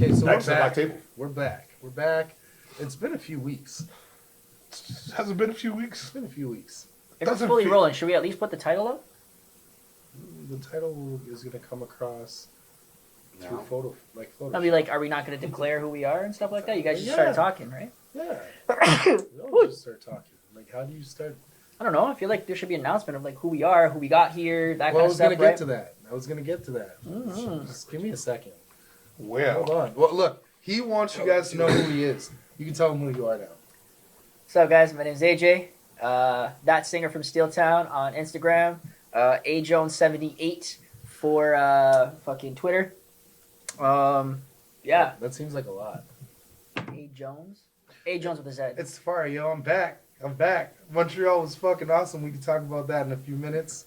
Okay, so Next we're on my back. table. We're back. We're back. It's been a few weeks. Has it been a few weeks? It's been a few weeks. If we're Doesn't fully feel- rolling, should we at least put the title up? The title is going to come across through photo. I'll be like, are we not going to declare who we are and stuff like that? You guys just Yeah. started talking, right? Yeah. We all just start talking. Like, how do you start? I don't know. I feel like there should be an announcement of like who we are, who we got here, that Well, I kind of was stuff, going to right? get to that. I was going to get to that. Mhm. Just give me a second. Well, Hold on. Well, look, he wants you guys to know who he is. You can tell him who you are now. What's up, guys? My name's AJ. That singer from Steeltown on Instagram. AJones78 for fucking Twitter. Yeah. That seems like a lot. A Jones. A Jones with a Z. It's fire, yo. I'm back. Montreal was fucking awesome. We can talk about that in a few minutes.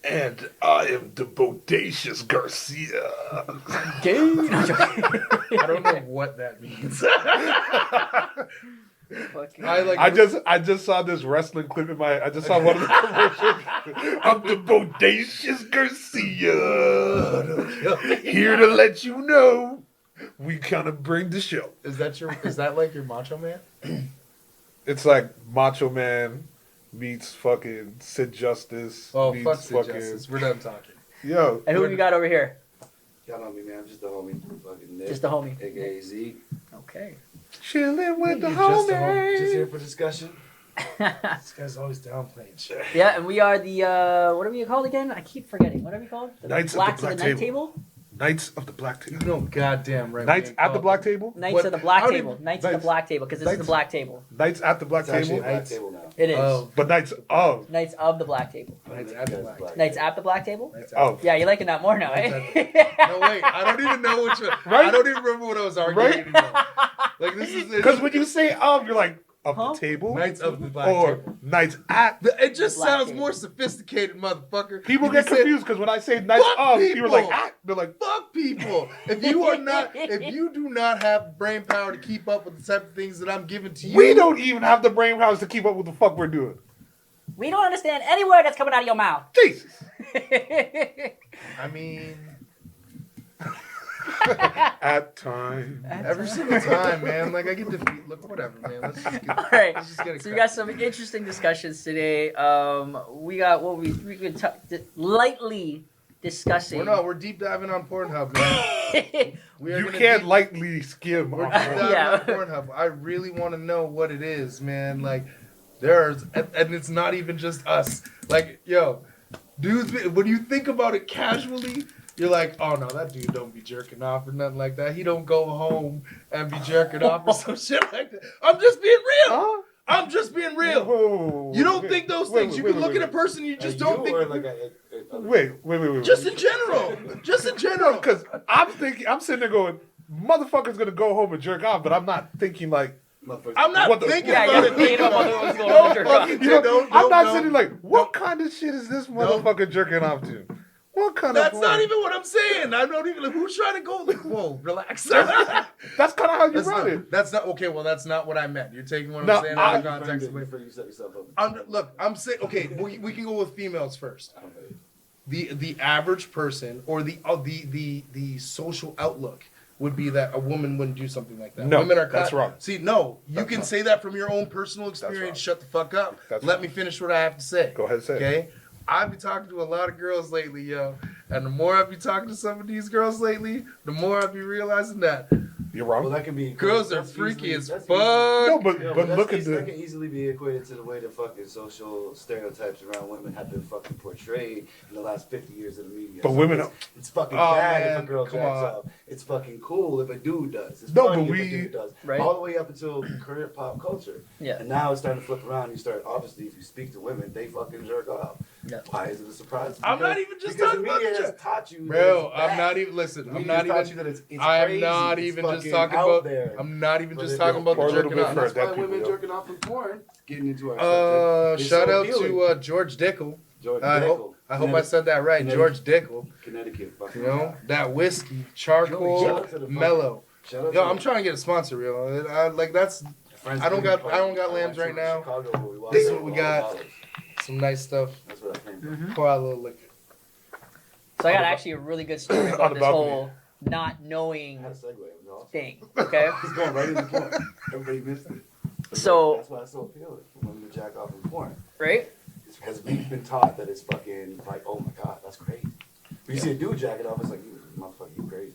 and I am the bodacious Garcia. Gay. No, I'm joking. I don't know what that means. Fucking- I just saw this wrestling clip in my. I just saw one of the commercials. I'm the bodacious Garcia, here to let you know we kind of bring the show. Is that like your Macho Man? It's like Macho Man meets fucking Sid Justice. Oh, meets fuck Sid fucking Justice. We're done talking. Yo. And who we got over here? Y'all know me, man. I'm just a homie. Fucking Nick. Just a homie. AKA Z. Okay. Chilling with the You're just a homies. Just here for discussion. This guy's always downplaying shit. Yeah, and we are the what are we called again? I keep forgetting. What are we called? The Knights of the Blacks Black of the Night Table. Table? Knights of the Black Table. No, goddamn right. Knights at the Black Table? Knights What- of the Black how did- Table. Knights of the Knights- Black Table, because this is the Knights- Black Table. Knights at the Black It's actually a Table? black table now. It is. Oh, But Knights of. Knights of the Black Table. Knights at the Black. Knights at the Black Table? Knights at Oh. Yeah, you're liking that more now, eh? No, wait. I don't even know which one. Right? I don't even remember what I was arguing Right? anymore. Like, this is Because when you say of, you're like, of Huh? the table? Knights of the Black Or Table. Knights at. It just Black sounds Table. more sophisticated, motherfucker. People If get you said, confused because when I say Knights Fuck of, you're like, people. at. They're like, Fuck people. If you do not have brain power to keep up with the type of things that I'm giving to you, we don't even have the brain powers to keep up with the fuck we're doing. We don't understand any word that's coming out of your mouth. Jesus. I mean, At time. every single time, man. Like I get defeated. Look, whatever, man. Let's just get. All right. Let's just get it So we got cracking. some interesting discussions today. We got what we could lightly discussing. We're deep diving on Pornhub, man. We are You gonna can't deep- lightly skim. We're off deep of- diving Yeah. on Pornhub. I really want to know what it is, man. Like, there's, and it's not even just us. Like, yo, dudes, when you think about it casually, you're like, oh no, that dude don't be jerking off or nothing like that. He don't go home and be jerking off or some shit like that. I'm just being real. Huh? I'm just being real. Whoa. You don't think those things. You can look at a person, you just don't think. Wait. Just in general. Just in general. Because I'm sitting there going, motherfucker's gonna go home and jerk off, but I'm not thinking like, I'm not What the- thinking Yeah, about you're it. thinking about what's going on Don't with your fucking you know, don't- I'm not don't- sitting like, what kind of shit is this motherfucker jerking off to? What kind That's of? not even what I'm saying. I don't even. Who's trying to go? Like, whoa, relax. That's kind of how you That's run not, it. that's not okay. Well, that's not what I meant. You're taking what No, I'm saying out of I- context. You set yourself up. Look, I'm saying okay. We can go with females first. The average person or the social outlook would be that a woman wouldn't do something like that. No, Women are that's wrong. See, no, you That's can wrong. say that from your own personal wrong. experience. Shut the fuck up. That's Let wrong. me finish what I have to say. Go ahead and say it. Okay. I've been talking to a lot of girls lately, yo. And the more I've been talking to some of these girls lately, the more I've been realizing that You're wrong. Well, that can be. girls are that's freaky easily- as that's fuck. No, but that's look at that the. can easily be equated to the way the fucking social stereotypes around women have been fucking portrayed in the last 50 years of the media. But women it's fucking Oh, bad if man, a girl come jacks on. off. It's fucking cool if a dude does. It's No, funny but if we- a dude does. Right. All the way up until current pop culture. Yeah. And now it's starting to flip around. You start, obviously, if you speak to women, they fucking jerk off. Yeah. Why is it a surprise? I'm not even just because talking the about media the has jerk. taught you. that Bro, it's I'm bad. not even listen. The I'm media not has taught even. you that it's I am crazy, not it's even just fucking talking out about. there. I'm not even But just they talking don't about the pour a little jerking bit off. for That's why dead people, women yo. jerking off from porn. Getting into our subject. It's Shout so out appealing. to George Dickel. George I Dickel. hope I said that right. Connecticut. George Dickel. Connecticut. Fucking You know that whiskey, charcoal, Shout out to the mellow. Shout out Yo, to I'm trying to get a sponsor, real. Like that's friends I don't doing got lambs right now. Chicago, where we walked This is out what we with got. $100. some nice stuff. That's where I came from. Mm-hmm. Pour out a little liquor. So I got actually a really good story On about the this balcony. whole not I knowing had a segue. It was thing. Okay. He's going right into porn. Everybody missed it. So that's why it's so appealing for women to jack off in porn. right. It's because we've been taught that it's fucking like, oh my god, that's crazy. When you see a dude jack it off, it's like, you motherfucker, you crazy.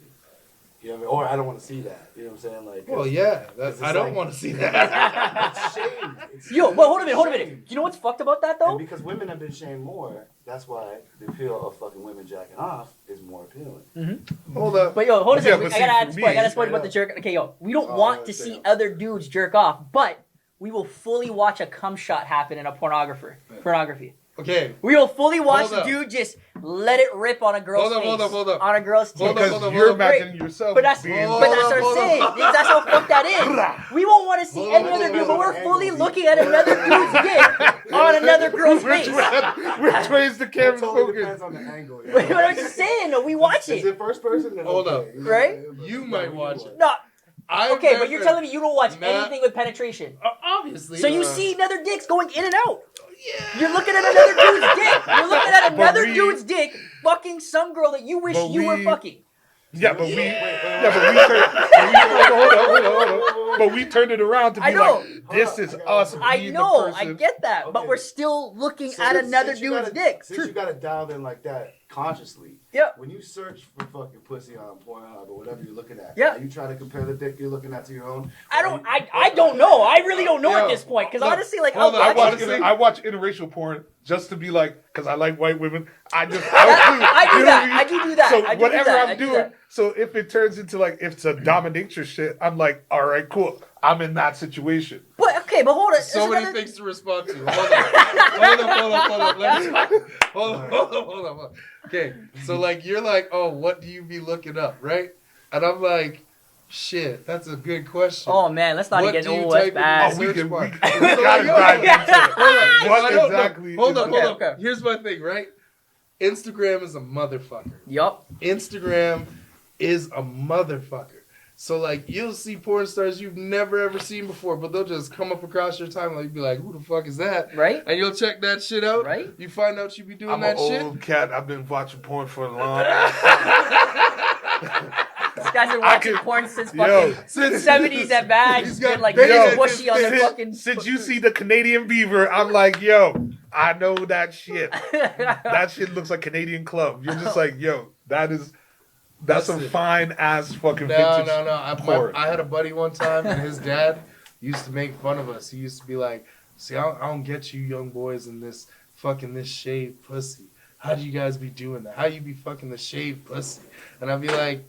You know what I mean? Or I don't want to see that. You know what I'm saying? Like, Well, yeah, I don't want to see that. it's shame. Yo, well, hold a minute. You know what's fucked about that And though? because women have been shamed more, that's why the appeal of fucking women jacking off is more appealing. Hold up. But yo, hold a Yeah, second. but I gotta see, add for this point. I gotta me- explain about the jerk. Okay, yo, we don't Oh, want to damn. see other dudes jerk off, but we will fully watch a cum shot happen in a pornography. Okay. We will fully watch Hold the up. dude just let it rip on a girl's face. Hold up. On a girl's Hold tits. up, Because you're Right. imagining yourself But that's being. what I'm Hold saying. up. That's how fucked that is. We won't want to see Hold any up, other hold dude, up, but we're hold fully up. looking at another dude's dick on another girl's face. Which way is the It camera totally focused? depends on the angle. But what I'm just saying, though, we watch Is it. it first person? Then Hold okay. up. Right? You might watch it. No, I've okay, but you're never- telling me you don't watch Nah. anything with penetration. Obviously. So you see another dicks going in and out. Yeah. You're looking at another dude's dick. You're looking at another we- dude's dick fucking some girl that you wish But you were we- fucking. Yeah, but we. Wait. Hold on. But we turned it around to I be know. like, this is Hold on. us. I being know, the I person. get that, but Okay. we're still looking So at another since you dude's gotta- dick. Since you got it dialed in like that consciously, Yep. when you search for fucking pussy on Pornhub or whatever you're looking at, Yeah. are you trying to compare the dick you're looking at to your own? I don't know. I really don't know Yo, at this point because look, honestly, like, hold I'll on, watch honestly- it. I watch interracial porn just to be like, because I like white women. I do you know what that. I mean? I do that. So I do do whatever that. I I'm do doing, that. so if it turns into like if it's a dominatrix shit, I'm like, all right, cool. I'm in that situation. But okay, but hold on. So There's many another- things to respond to. Hold on. Let me talk. Hold on. Okay, so like you're like, oh, what do you be looking up, right? And I'm like, shit, that's a good question. Oh man, let's not What get do you oh that's type in bad. Oh, we search can. bar. We So gotta like, dive into it. I What don't know. exactly? Hold is up. it? Okay. Here's my thing, right? Instagram is a motherfucker. Yup. Instagram is a motherfucker. So like you'll see porn stars you've never ever seen before, but they'll just come up across your timeline. You'll be like, who the fuck is that? Right? And you'll check that shit out. Right? You find out you be doing I'm that an shit. old cat. I've been watching porn for a long time. This guy's been I watching can- porn since Yo. fucking 70s at bad. He's He's got been like baby really in bushy his on the face. fucking. Since you see the Canadian beaver, I'm like, yo, I know that shit. That shit looks like Canadian club. You're just like, yo, that's some Listen. fine ass fucking No. vintage porn. I had a buddy one time, and his dad used to make fun of us. He used to be like, "See, I don't get you young boys in this fucking this shaved pussy. How do you guys be doing that? How you be fucking the shaved pussy?" And I'd be like,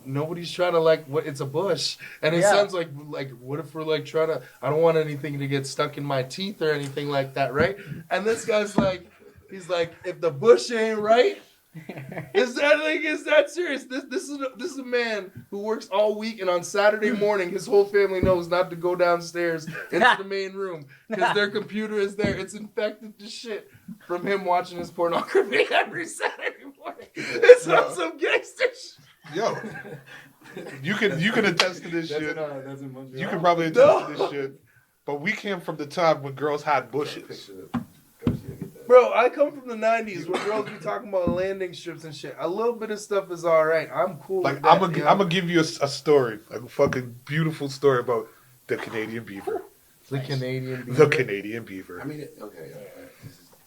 nobody's trying to like what it's a bush. And it Yeah. sounds like what if we're like trying to I don't want anything to get stuck in my teeth or anything like that, right? And this guy's like he's like, if the bush ain't right, is that serious? This is a man who works all week, and on Saturday morning his whole family knows not to go downstairs into the main room because their computer is there. It's infected to shit from him watching his pornography every Saturday morning. It's not some gangster shit. Yo, you can attest to this That's shit. that's in Montreal. You can probably attest to this shit. But we came from the time when girls had bushes. Picture of- Go see, I get that. Bro, I come from the 90s where girls be talking about landing strips and shit. A little bit of stuff is alright. I'm cool Like with that. I'm gonna give you a story, a fucking beautiful story about the Canadian beaver. the Canadian beaver. The Canadian beaver. I mean, okay.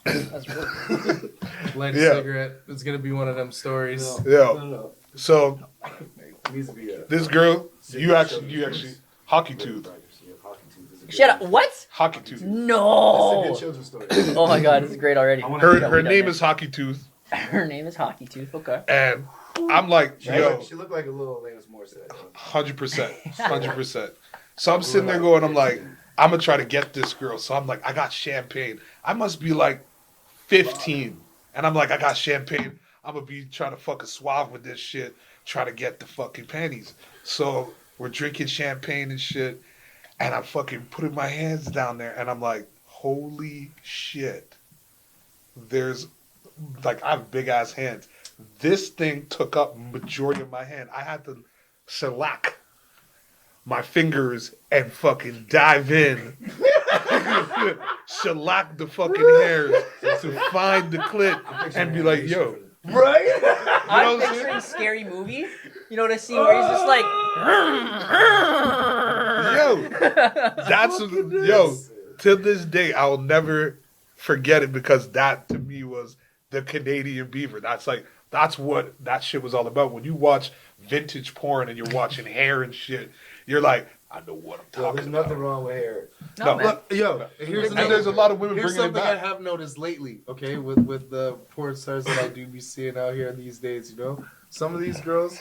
That's really Light Yeah. a cigarette. It's gonna be one of them stories. No. So It needs to be a. this girl, you actually hockey tooth, Shut up. What? hockey tooth. It's a No. good children's story. Oh my god, this is great already. I wanna Her hear her that. name is Hockey Tooth, Her name is Hockey Tooth. Okay. and I'm like, yo, She looked like a little Alanis Morissette. 100%. So I'm sitting there going, I'm like, I'm gonna try to get this girl. So I'm like, I got champagne. I must be like 15, and I'm like, I got champagne. I'm gonna be trying to fucking suave with this shit, try to get the fucking panties. So we're drinking champagne and shit, and I'm fucking putting my hands down there, and I'm like, holy shit. There's, like, I have big ass hands. This thing took up majority of my hand. I had to shellac my fingers and fucking dive in. Shellac the fucking hairs to find the clit and be like, yo, Right? I'm know what I'm picturing Scary Movie. You know, the scene where he's just like, yo, to this day, I'll never forget it because that to me was the Canadian beaver. That's what that shit was all about. When you watch vintage porn and you're watching hair and shit, you're like, I know what I'm Yo, talking there's about. nothing wrong with hair. No, man. Look, yo, here's And another, there's a lot of women here's bringing it something I back. have noticed lately, okay, with the porn stars that I do be seeing out here these days, you know? Some of these girls,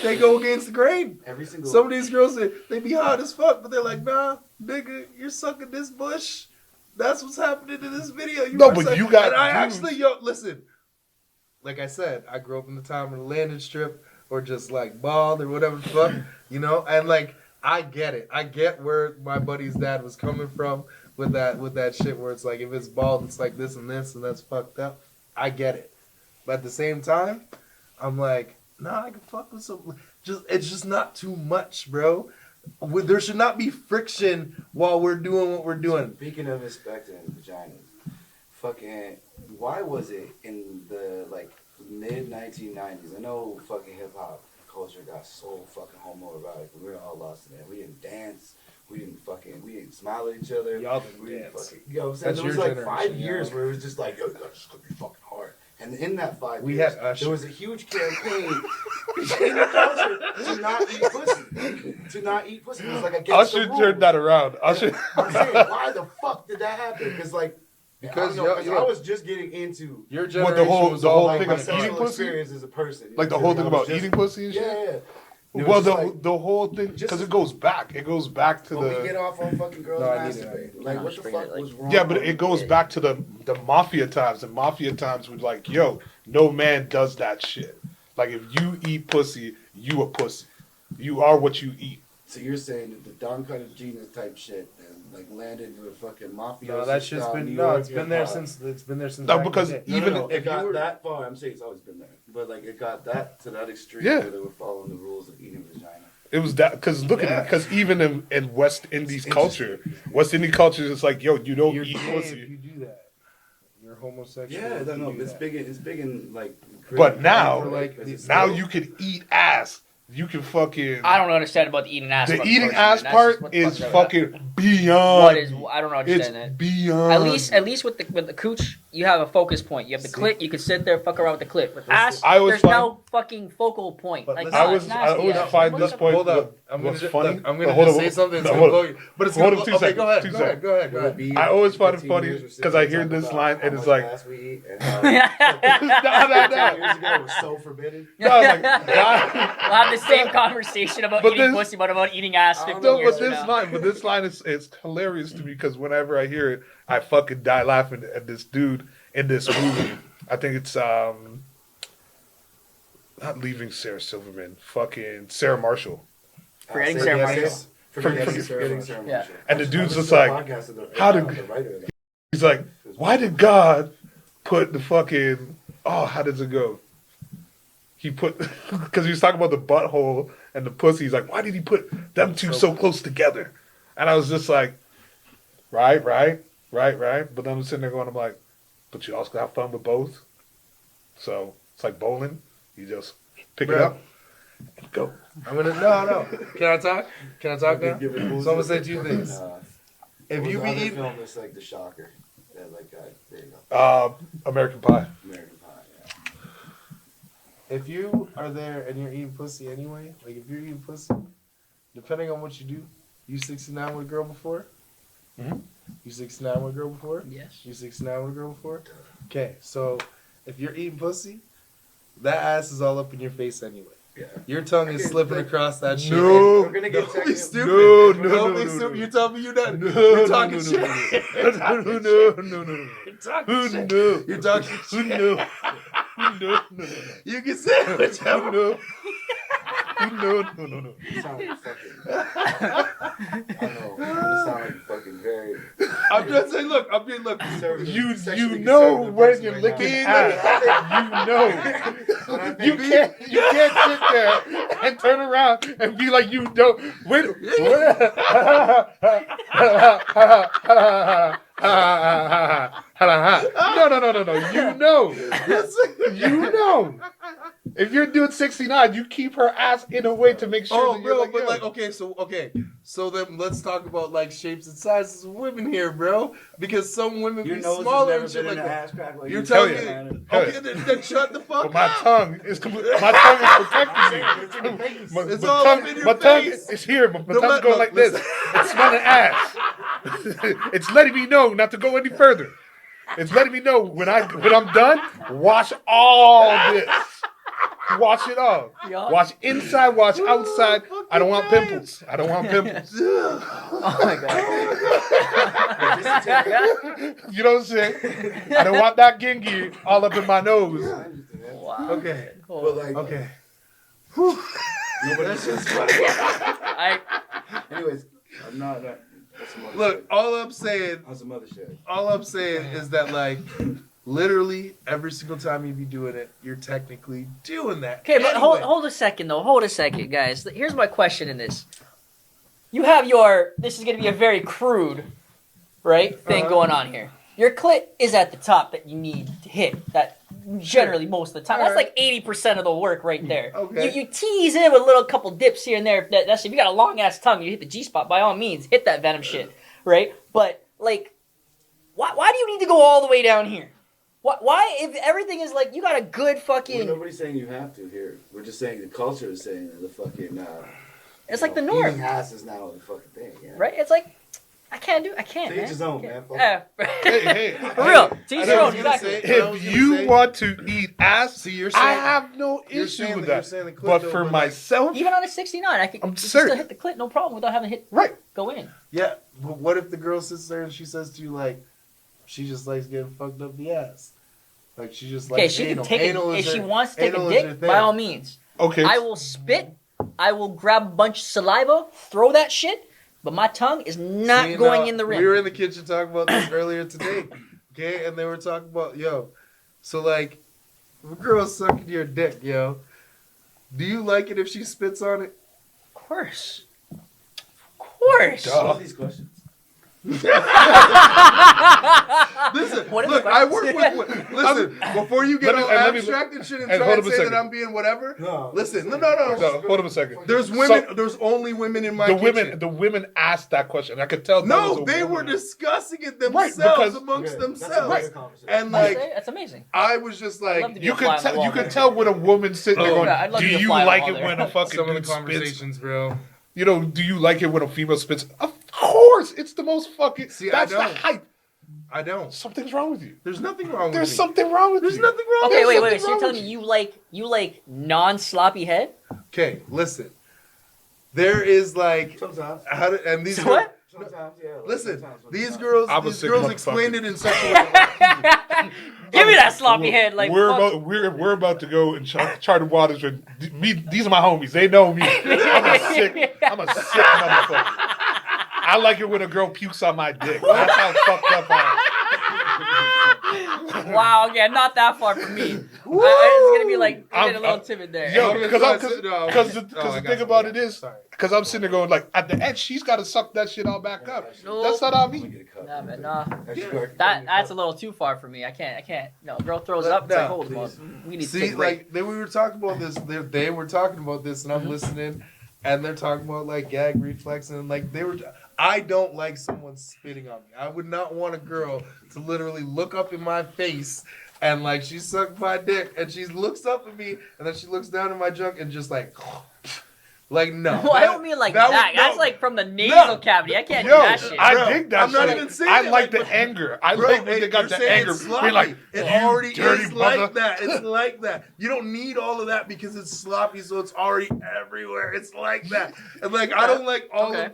they go against the grain. Every single. Some of these girls, they be hot as fuck, but they're like, nah, nigga, you're sucking this bush. That's what's happening in this video. No, are but suck-" you got And I dudes- actually, yo, listen. Like I said, I grew up in the time of the landing strip or just like bald or whatever the fuck, you know? And like, I get it. I get where my buddy's dad was coming from with that shit where it's like, if it's bald, it's like this and that's fucked up. I get it. But at the same time, I'm like, nah, I can fuck with some. It's just not too much, bro. There should not be friction while we're doing what we're doing. Speaking of inspecting vaginas, fucking, why was it in the like mid 1990s? I know fucking hip hop culture got so fucking homoerotic. We were all lost in it. We didn't dance. We didn't smile at each other. Y'all didn't we didn't dance. fucking, you know what I'm saying? That's There was your like 5 generation, years yeah. where it was just like, yo, that's gonna be fucking hard. And in that 5 We years, had Usher. there was a huge campaign in the culture to not eat pussy. To not eat pussy. It was like against Usher the rules. turned that around. Usher. I'm saying, why the fuck did that happen? Because like, Because, I, don't know, 'cause yo- I was just getting into Your What, generation the whole- was the all whole like thing my of that. eating sexual pussy? experience as a person. You Like know the what whole I'm thing saying? I was about just- eating pussy and shit? Yeah. It was Well, just the like, the whole thing just- because it goes back. It goes back to but we get the off on fucking girls No, I need it. masturbating. Like, No, what just the bring it, fuck like- was wrong? yeah, but it goes back to the mafia times. The mafia times were like, yo, no man does that shit. Like if you eat pussy, you a pussy. You are what you eat. So you're saying that the Don Cartagena type shit and like landed with fucking mafia? No, that shit's been it's been there since No, back in because the day. even it if you got were- that far. I'm saying it's always been there, but like it got that to that extreme Yeah. where they were following the rules of eating vagina. It was that because look at Yeah. it because even in West Indies It's culture, West Indian culture is like, yo, you don't You're eat gay if pussy. you do that. You're homosexual. Yeah, if no, you do it's that. big. It's big in like. But now, For, like, because it's now still- you can eat ass. You can fucking. I don't understand about the eating ass. The part eating personally, ass man. That's just part what the is fuck is fucking beyond. What is? I don't It's understand that. beyond. At least with the cooch, you have a focus point. You have the clit. You can sit there, fuck around with the clit. With ass, I always there's no fucking focal point. But Like, listen, no, I it's was nasty. I always Yeah. find What this the- point. Hold up. I'm what's gonna funny? I'm gonna Hold just on, say something. That's hold gonna on. blow you. But it's Hold gonna on 2 okay. seconds, Go ahead. 2 Go ahead. Go ahead. Go Will it ahead. be I always find it 15 funny years we're 'cause sitting I here hear talking this about line how and it's much like- ass we eat and no, how no, 10 no. years ago it was so forbidden. No, like, God. We'll have the same conversation about But eating this- pussy, but about eating ass I don't 15 know, No, years but from this now. line, is hilarious to me because whenever I hear it, I fucking die laughing at this dude in this movie. I think it's not Leaving Sarah Silverman, fucking Sarah Marshall, Forgetting Say Sarah yes, Marshall. yes. Forgetting Forgetting Sarah Sarah Yeah. Marshall. And the I dude's listened just to a like, podcast of the- how did- the writer of that. he's like, why did God put the fucking how does it go? He put because he was talking about the butthole and the pussy. He's like, why did he put them two so close together? And I was just like, right. But then I'm sitting there going, I'm like, but you also have fun with both. So it's like bowling. You just pick it Bro. up and go. I'm gonna no. Can I talk? Can I talk now? Give it So I'm booze. gonna say 2 things. If What was you the be other eating, film that's like the shocker. That like there you go. American Pie. American Pie. Yeah. if you are there and you're eating pussy anyway, like if you're eating pussy, depending on what you do, you 69 with a girl before. Mhm. You 69 with a girl before. Yes. You 69 with a girl before. Okay, so if you're eating pussy, that ass is all up in your face anyway. Yeah. Your tongue is Okay, slipping like- across that shit. No. We're gonna get Don't be technical. stupid. No, Don't be no. stupid. You tell me you're not. No, You're talking no. shit. No. You're talking shit. No. You're talking Who shit. knew? You're talking Who shit. knew? No. You can say Who whichever. knew? No. You sound like fucking. I don't know. You sound like fucking very. I'm just saying. Look. I mean, look. You Sexually know conservative when person you're right licking now. ass. You know. You can't sit there and turn around and be like you don't. No. You know. If you're doing 69, you keep her ass in a way to make sure Oh, that you're bro, like, but yo. like, so then let's talk about like shapes and sizes of women here, bro, because some women Your be nose smaller has and never shit been like in an that. ass crack like You're you telling said, me, man. okay, then shut the fuck But my up. tongue is protecting me. It's all up in your My tongue face. is here, but my Don't tongue's let- going look, like this. listen. It's smelling ass. It's letting me know not to go any further. It's letting me know when I'm done, wash all this. Wash it all. Yeah. Wash inside, wash outside. fucking I don't want dying. pimples. I don't want pimples. Oh my god. You know what I'm saying? I don't want that gingy all up in my nose. Wow. Okay, But like, okay. no, but that's just funny. I Anyways, I'm not. That's some other Look, shit. all I'm saying On some other shit. is that like, literally every single time you be doing it, you're technically doing that. Okay, but Anyway. hold a second though. Hold a second, guys. Here's my question in this. You have your. This is going to be a very crude, right, thing going on here. Your clit is at the top that you need to hit. That generally most of the time. That's Alright. like 80% of the work right there. Okay. You tease in with a little couple dips here and there. That's if you got a long ass tongue, you hit the G spot. By all means, hit that venom shit, right? But like, why do you need to go all the way down here? Why if everything is like you got a good fucking. Well, nobody's saying you have to here. We're just saying the culture is saying that the fucking. It's like the norm. Eating ass is now the fucking thing. Yeah. Right? It's like I can't, To man. each his own, man. Fuck Hey, For real. To I each know your what own, you were gonna exactly. say. I know what if you were you saying. want to eat ass, See, you're I saying- have no you're issue saying with that- you're that. saying the clit But don't for look myself, Even on a 69, I could I'm you can still certain. hit the clit, no problem, without having to hit right? go in. Yeah, but what if the girl sits there and she says to you like, she just likes getting fucked up the ass, like she just Okay, likes she anal. can take it Anal if is she her- wants to take a anal is her dick. thing. By all means, Okay. I will spit. I will grab a bunch of saliva, throw that shit, but my tongue is not See, going now, in the rim. We were in the kitchen talking about this earlier today, okay, and they were talking about so like, if a girl's sucking your dick, do you like it if she spits on it? Of course. Of course. Duh. All these questions. Listen, What is look, the I question? work with. Listen, before you get Let me- all and let me- abstract and shit and and try hold and up a say second. that I'm being whatever. No. Listen, no. So, hold on a second. There's women. There's only women in my kitchen. The women asked that question. I could tell. That No, was a they were woman. discussing it Right, themselves because- amongst Okay, that's a themselves. great conversation. And That's, like, that's amazing. I was just I'd love like, to be You a fly could on the wall you there. could tell when a woman's sitting there Oh. going, Yeah, I'd love "Do to be a you fly on the like wall it there." when a fucking some of the dude spits?" conversations, bro. You know, do you like it when a female spits? Of course, it's the most fucking. See, I that's the don't. hype. I don't. Something's wrong with you. There's nothing wrong with There's me. something wrong with There's you. nothing wrong Okay, with wait. something So you're wrong telling with me you like non-sloppy head? Okay, listen. There is like Sometimes. how to, and these So girls- what? Sometimes, yeah. like Listen, sometimes when these it's girls I'm a these sick girls motherfucker. explained it in such a way. Give me that sloppy head. Like we're fuck. we're about to go in charted waters with me. These are my homies. They know me. I'm a sick motherfucker. I like it when a girl pukes on my dick. That's how fucked up I Wow, yeah, not that far from me. It's gonna be like getting a little timid there. am. Yo, No, because no, because I the got thing you. about it is, Sorry. because I'm sitting there going like, at the end, she's got to suck that shit all back up. Nope. That's not on I'm gonna me. get a cup. Nah, man, nah. Actually, That's a little too far for me. I can't. No, girl throws up. It's like, No, hold on. please. We need to See, take a break. like we were talking about this. They were talking about this, and I'm listening, and they're talking about like gag reflex, and like they were. I don't like someone spitting on me. I would not want a girl to literally look up in my face and like she sucked my dick, and she looks up at me, and then she looks down at my junk and just like no. Well, I don't mean like that. was- That's no. like from the nasal cavity. I can't do that shit. I Bro, dig that I'm not shit. even saying I it like like the that. anger. I Bro, like when they you're got the saying anger. it's sloppy. We're like, it "You already dirty is mother." like that. It's like that. You don't need all of that because it's sloppy, so it's already everywhere. It's like that. And like I don't like all of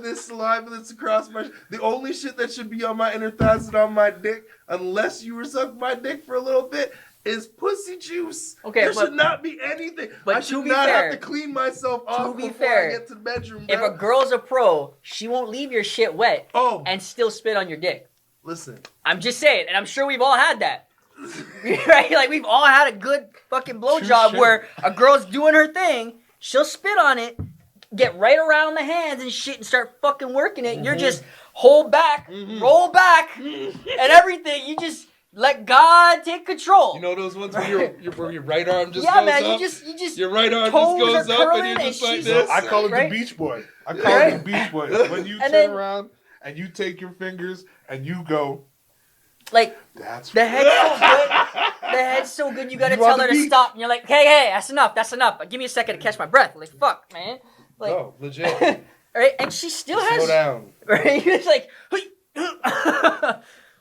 this saliva that's across my. The only shit that should be on my inner thighs and on my dick, unless you were sucking my dick for a little bit, is pussy juice. Okay, there but- should not be anything. but I to should be not fair- have to clean myself off be before fair, I get to the bedroom. If Bro. a girl's a pro, she won't leave your shit wet Oh, and still spit on your dick. listen. I'm just saying, and I'm sure we've all had that. Right? Like we've all had a good fucking blowjob Touche. where a girl's doing her thing, she'll spit on it, get right around the hands and shit, and start fucking working it. You're just hold back, Mhm. roll back, and everything. You just let God take control. You know those ones where your right arm just yeah, goes man, up? you just Your right arm just toes goes are up curling and you're and just like she's- this. I call it Right? the Beach Boy. I call Right? it the Beach Boy. When you And turn then- around and you take your fingers and you go, like that's the head's so good. The head's so good. You gotta You on tell the her to beach. stop. And you're like, hey, that's enough. That's enough. Give me a second to catch my breath. Like, fuck, man. Like, No, legit. right? And she still Slow has. down. Right? It's like,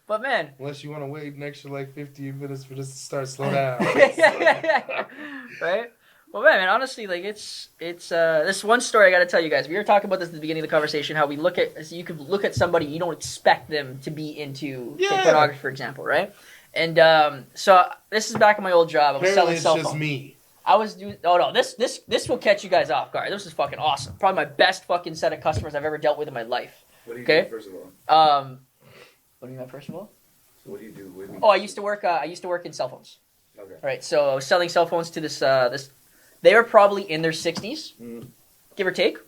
but man. Unless you want to wait an extra like 15 minutes for this to start, slow down. Right? Well, man, honestly, like it's this one story I got to tell you guys. We were talking about this at the beginning of the conversation. How we look at so you could look at somebody you don't expect them to be into say, Yeah. pornography, for example, right? And so this is back in my old job. I was Apparently selling it's cell just phones. me. I was doing. Oh no, this will catch you guys off guard. This is fucking awesome. Probably my best fucking set of customers I've ever dealt with in my life. What do you Okay. do, first of all? What do you mean, first of all? So what do you do? What do you mean? Oh, I used to work in cell phones. Okay. Right, so I was selling cell phones to this. They were probably in their 60s, give or take.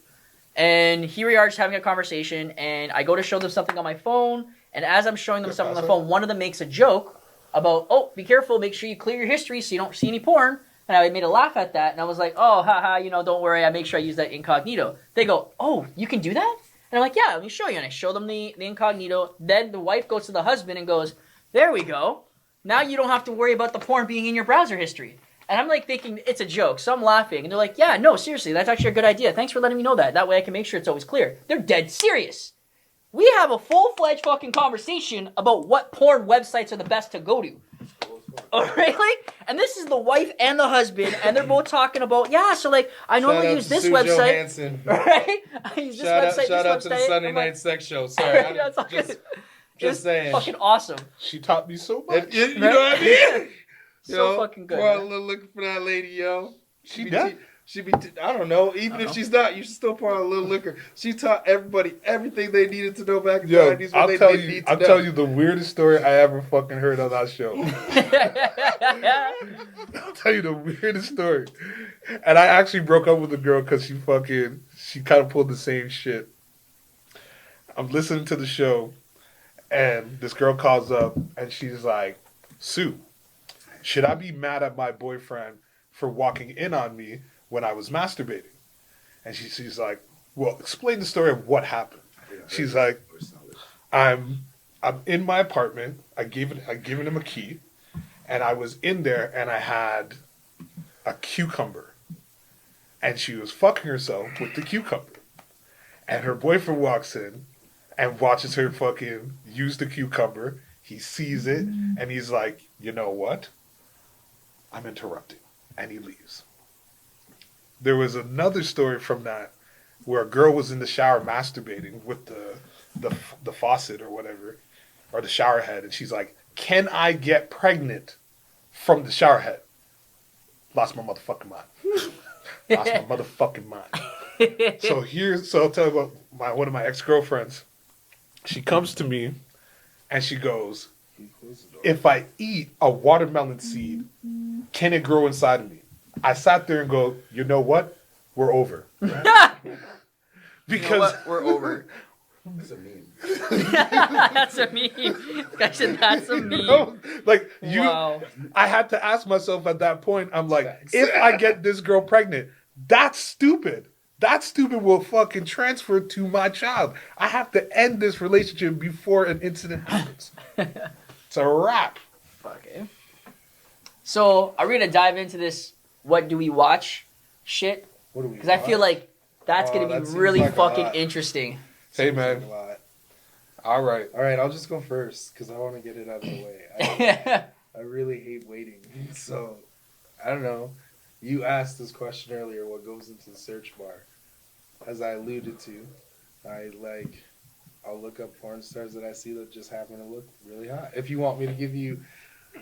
And here we are just having a conversation, and I go to show them something on my phone, and as I'm showing them something on the phone, one of them makes a joke about, oh, be careful, make sure you clear your history so you don't see any porn. And I made a laugh at that, and I was like, oh, haha, don't worry, I make sure I use that incognito. They go, oh, you can do that? And I'm like, yeah, let me show you. And I show them the incognito. Then the wife goes to the husband and goes, there we go. Now you don't have to worry about the porn being in your browser history. And I'm like thinking it's a joke, so I'm laughing. And they're like, yeah, no, seriously, that's actually a good idea. Thanks for letting me know that. That way I can make sure it's always clear. They're dead serious. We have a full-fledged fucking conversation about what porn websites are the best to go to. Oh, really? And this is the wife and the husband, and they're both talking about, yeah, so like, I normally use this website. Johansson. Right? I use this website, Shout out to the Sunday I'm like, night sex show. Sorry, Yeah, it's all good. just saying. Fucking awesome. She taught me so much. You know what I mean? So fucking good. Pour out a man. little liquor for that lady, yo. She did? I don't know. Even if she's not, you should still pour out a little liquor. She taught everybody everything they needed to know back in the Yo, 90s. I'll tell you the weirdest story I ever fucking heard on that show. I'll tell you the weirdest story. And I actually broke up with a girl because she kind of pulled the same shit. I'm listening to the show, and this girl calls up, and she's like, Sue, should I be mad at my boyfriend for walking in on me when I was masturbating? And she's like, well, explain the story of what happened. She's like, I'm in my apartment. I given him a key, and I was in there, and I had a cucumber, and she was fucking herself with the cucumber, and her boyfriend walks in and watches her fucking use the cucumber. He sees it, and he's like, you know what? I'm interrupting, and he leaves. There was another story from that where a girl was in the shower masturbating with the faucet or whatever, or the shower head, and she's like, can I get pregnant from the shower head? Lost my motherfucking mind. Lost my motherfucking mind. So I'll tell you about one of my ex-girlfriends. She comes to me and she goes, if I eat a watermelon seed, can it grow inside of me? I sat there and go, you know what? We're over. Because we're over. That's a meme. That's a meme. Guy said that's a meme. Wow. I had to ask myself at that point, I'm like, if I get this girl pregnant, that's stupid. That stupid will fucking transfer to my child. I have to end this relationship before an incident happens. It's a wrap. Okay. So, are we going to dive into this what do we watch shit? Because I feel like that's going to be really like fucking interesting. Hey, man. All right. I'll just go first because I want to get it out of the way. I really hate waiting. So, I don't know. You asked this question earlier, what goes into the search bar? As I alluded to, I'll look up porn stars that I see that just happen to look really hot. If you want me to give you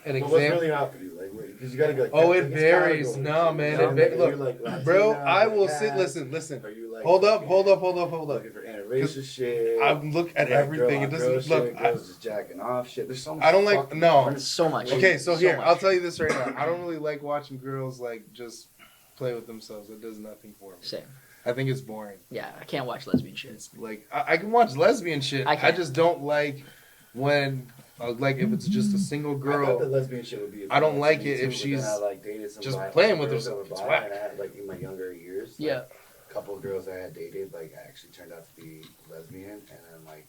an example. What's really hot for you? Because you gotta go. Oh, it varies. No, man. Look, bro, I will sit. Listen. Are you like? Hold up. Looking for interracial shit. I look at everything. It doesn't look. Girls just jacking off shit. There's so much. I don't like. No. There's so much. Okay, so So here, much. I'll tell you this right now. I don't really like watching girls just play with themselves. It does nothing for me. Same. I think it's boring. Yeah, I can't watch lesbian shit. It's like I can watch lesbian shit. I I can't. just don't like when like if it's just a single I thought girl. the lesbian shit would be. I don't like me it too, if but she's then I like dated some just bi- playing some with girls herself. that were It's bi, whack. and I had, like in my younger years. Yeah. Like, a couple of girls I had dated like actually turned out to be lesbian, and then like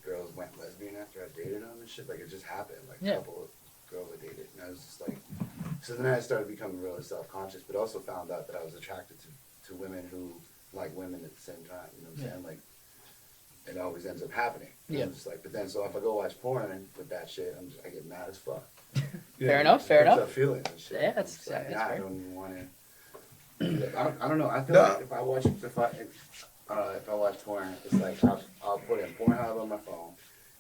girls went lesbian after I dated them and shit. Like it just happened. Like Yeah. a couple of girls I dated, and I was just like, so then I started becoming really self-conscious, but also found out that I was attracted to women who like women at the same time. You know what I'm saying? Like it always ends up happening. And Yeah. I'm just like, but then so if I go watch porn with that shit, I get mad as fuck. Fair enough, It fair brings enough. up feelings and shit. Yeah, that's- It's like, that's I fair. don't even want to. I don't know. I feel No. like if I watch porn, it's like I'll put in Pornhub on my phone,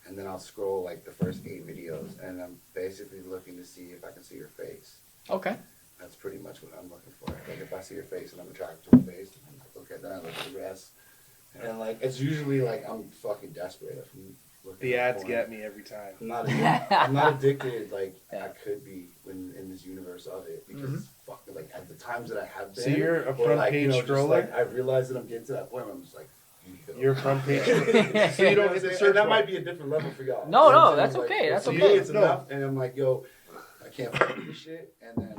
and then I'll scroll like the first 8 videos, and I'm basically looking to see if I can see her face. Okay. That's pretty much what I'm looking for. Like if I see her face and I'm attracted to her face, I'm like, okay, then I look at the rest. And like it's usually like I'm fucking desperate. If I'm looking The at ads porn. get me every time. I'm not addicted like Yeah. I could be when in this universe of it because Mm-hmm. fuck, like at the times that I have been. So you're a or, front like, page just, scroller? like, I realize that I'm getting to that point where I'm just like, You're a front page. So So you don't hit the And search that bar. might be a different level for y'all. No, You know no, what I'm that's saying? okay, that's for okay. me, it's No. enough, and I'm like, yo, I can't fuck with this shit, and then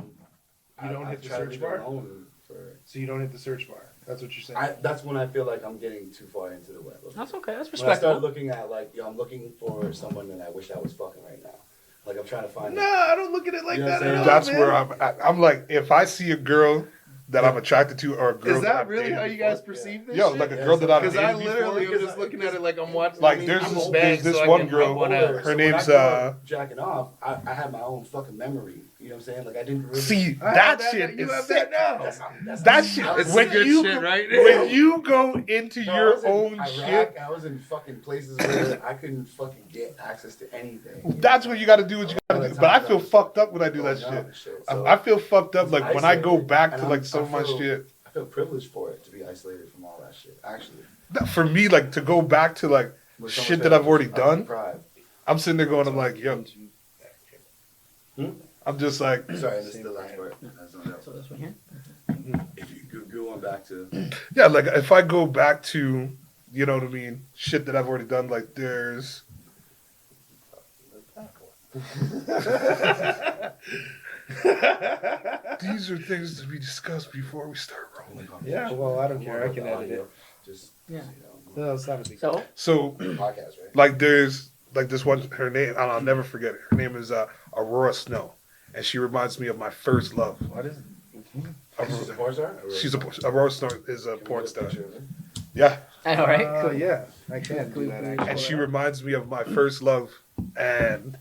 You don't I hit the try to search leave bar? it alone for. So you don't hit the search bar. That's what you're saying. That's when I feel like I'm getting too far into the web. That's okay. That's When I started respectable. looking at like, yo, I'm looking for someone that I wish I was fucking right now. Like I'm trying to find. No, I don't look at it like You know that what I'm at all. That's man. where I'm like, if I see a girl that I'm attracted to, or a girl Is that that I've really dated how you before, guys perceive this? yo, shit? like a Yeah, girl that I've Because dated I literally before. am just looking at it like I'm watching. Like, I mean, there's I'm this- a bag, there's this so I one can girl- rub one older, out. her so name's, when I grew up jacking off. I had my own fucking memory. You know what I'm saying? Like I didn't really See, I that have shit You is have sick. that now. That shit, It's when good you shit, right? when you go into No, I your was in own Iraq, shit, I was in fucking places where I couldn't fucking get access to anything. that's what you got to do. What you got to do. But I feel fucked up when I do that Going on shit. and So I feel fucked up it's like when I go isolated, back and to like I some of my feel- shit. I feel privileged for it to be isolated from all that shit. Actually, For me, like to go back to like With so shit much that I've already I'm done. deprived. I'm sitting there going, I'm like, yo, Hmm? I'm just like, Sorry, this is the last part. That's no doubt. So this one here. If you go on back to yeah, like if I go back to, you know what I mean, shit that I've already done, like there's. These are things to be discussed before we start rolling. Yeah, well, I don't care. I can edit it. Just Yeah. No, it's not a big So So, podcast, right? like, there's like this one. Her name, and I'll never forget it. Her name is Aurora Snow, and she reminds me of my first love. What is it? She's a porn star. She's Aurora Snow is a Can we porn get a star. picture of it? Yeah, I know, right? Cool. Yeah, I can do that actually. and she reminds me of my first love, and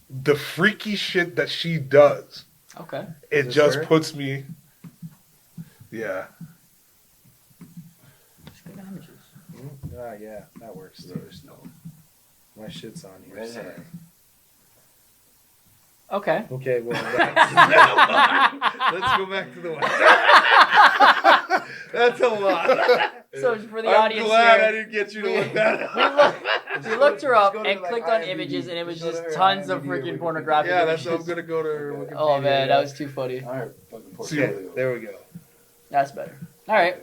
the freaky shit that she does. Okay. It Is this just her? puts me. Yeah. Just go to images. Yeah, that works too. There's no. My shit's on here. Red so- hair. Okay. Okay, well, let's go back to the one. That's a lot. So for the I'm audience glad I here, didn't get you to look that up. we looked her up Just go to, and like, clicked on IMDb. images, and it was Just go just to her tons of IMDb or freaking Wikipedia. pornographic Yeah, that's what I'm images. gonna go to Wikipedia. Oh man, that was too funny. All right, fucking See, portfolio. There we go. That's better. All right.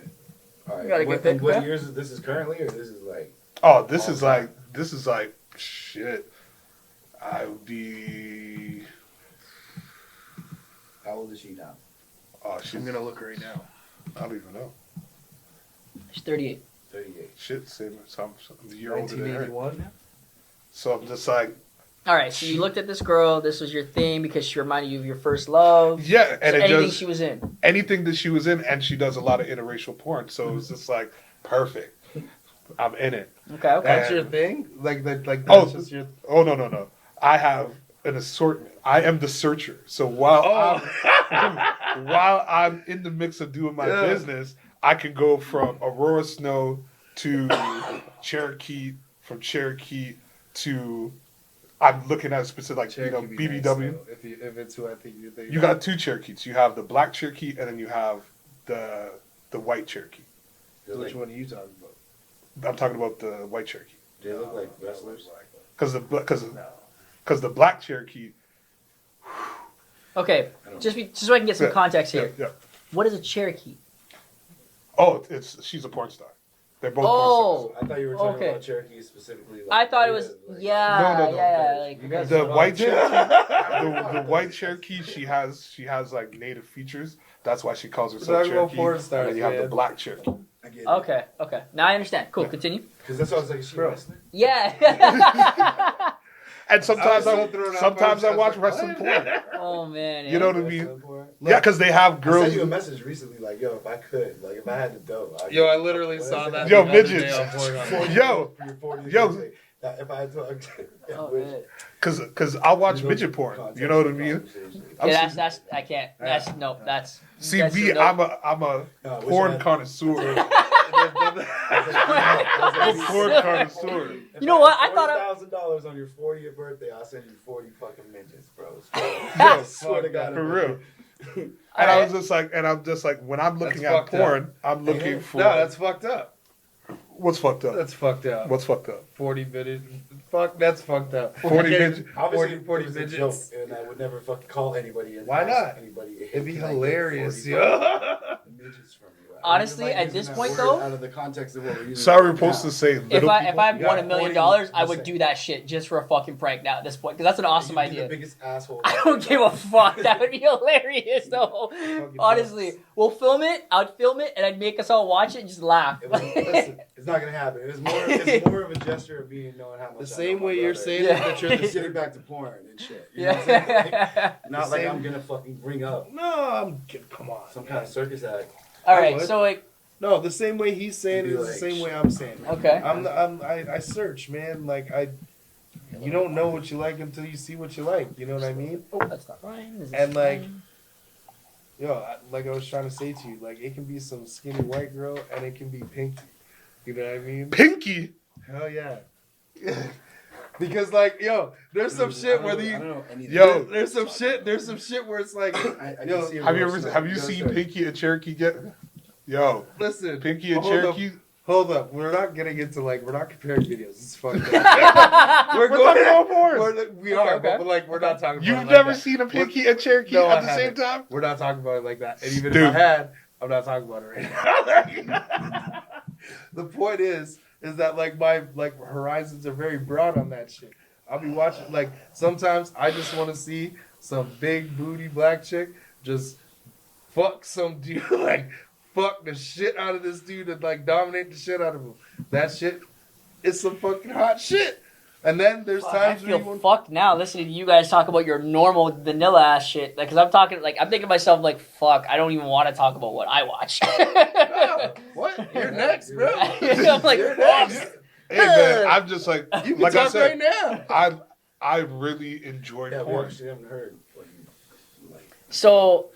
All right. You got a good what, pick, What man? years is this? Is currently, or this is like? Oh, this is like shit. I would be. How old is she now? Oh, she's I'm gonna look right now. I don't even know. She's 38. 38. Shit, same. Some a year older than her. 1981. So I'm just like, All right. So you looked at this girl. This was your thing because she reminded you of your first love. yeah, and So it anything just she was in. anything that she was in, and she does a lot of interracial porn. So it's just like perfect. I'm in it. Okay. Okay. That's your thing? Like that's Oh. just your. Oh no. I have an assortment. I am the searcher. So while while I'm in the mix of doing my Yeah. business, I can go from Aurora Snow to Cherokee, from Cherokee to I'm looking at a specific like Cherokee be BBW. nice, though, if it's who I think you think. You got two Cherokees. You have the black Cherokee, and then you have the white Cherokee. Which one are you talking about? I'm talking about the white Cherokee They look like wrestlers. because the black Cherokee. Okay. Just so I can get some Yeah, context here. Yeah. What is a Cherokee? Oh, she's a porn star. They're both porn Oh, I thought you were talking Okay. about Cherokee specifically. I thought it was No. Like, You guys The are white Cherokee. the white Cherokee, she has like native features. That's why she calls We're herself talking about Cherokee. porn And stars, then you have the man. black Cherokee. I get it. Okay. Now I understand. Cool. Continue. Because that's what I was like, is she Bro. wrestling? Yeah. And sometimes I was so thrown off sometimes by I it. watch I was wrestling like, porn. Oh man. You know what I Wrestling mean? porn? Yeah, because they have I girls. sent you a message recently, like, yo, if I could, like, if I had the dough. Yo, I literally saw that. Yo, the other midgets. day on Pornhub. Yo. For your 40th Yo. birthday, that if I had to, Oh man. Cause I'll watch midget porn. You know what I mean? I'm Yeah, see- that's I can't. That's See that's me, no. I'm a No, porn connoisseur. I'm a porn connoisseur. You know what? I thought I- $40,000 on your 40th birthday, I'll send you 40 fucking midgets, bro. Yo, Swear to God, for real. And Alright. I'm just like, when I'm looking That's at fucked up. porn, I'm looking for No, that's fucked up. what's fucked up. That's fucked up. What's fucked up? 40 minutes. Fuck, that's fucked up. 40 Okay, midgets. Obviously, 40 it was a midgets. joke, and I would never fucking call anybody. And Why ask not? Anybody, It'd be "Can I get hilarious, 40 yo. midgets from you?" I Honestly, don't like at using this that point, word though- out of the context of what we're using. Sorry, we're right supposed now. to say If little I people. won $1 Yeah, million, 40, I would listen. do that shit just for a fucking prank now at this point because that's an awesome You'd be idea. The biggest asshole. I don't give a fuck. That would be hilarious, though. Honestly, we'll film it. I'd film it, and I'd make us all watch it and just laugh. Listen, it's not gonna happen. It's more of a gesture of me knowing how much. The I same know my way you're brother. saying Yeah. that you're the Just getting back to porn and shit. You know what I'm saying? Yeah. Not The like same- I'm gonna fucking bring up No, come on. some kind of circus act. All I right, would. so like, No, the same way he's saying it Be is the like, same way I'm saying it. okay. I search, man. Like you don't know what you like until you see what you like. You know what I mean? Oh, that's not Ryan. Is And, this like, Ryan? Like I was trying to say to you, like it can be some skinny white girl and it can be pinky. You know what I mean? Pinky. Hell yeah. Because like, there's some shit where I you don't know anything. Yo. there's some shit where it's like, I can yo, see a Have you roast, ever like, have you go seen straight. Pinky and Cherokee get? Yo, listen, Pinky and hold up. Cherokee. Hold up, we're not getting into we're not comparing videos. It's fucked up. We're talking about porn. We are, Okay. but like we're not talking. about You've it like never that. seen a Pinky and Cherokee No, at I the same haven't. time? We're not talking about it like that. And even Dude. if I had, I'm not talking about it right now. The point is that like my horizons are very broad on that shit. I'll be watching like sometimes I just want to see some big booty black chick just fuck some dude like fuck the shit out of this dude and like dominate the shit out of him. That shit is some fucking hot shit. And then there's Fuck, times I where feel you want fucked now listening to you guys talk about your normal vanilla ass shit. Like, cause I'm thinking to myself like, fuck, I don't even want to talk about what I watch. what? You're next, bro. I'm like, You're fuck. next. Hey man, I'm just like You can like I talk said, right now. I really enjoy Yeah, we porn. actually haven't heard what you like. So,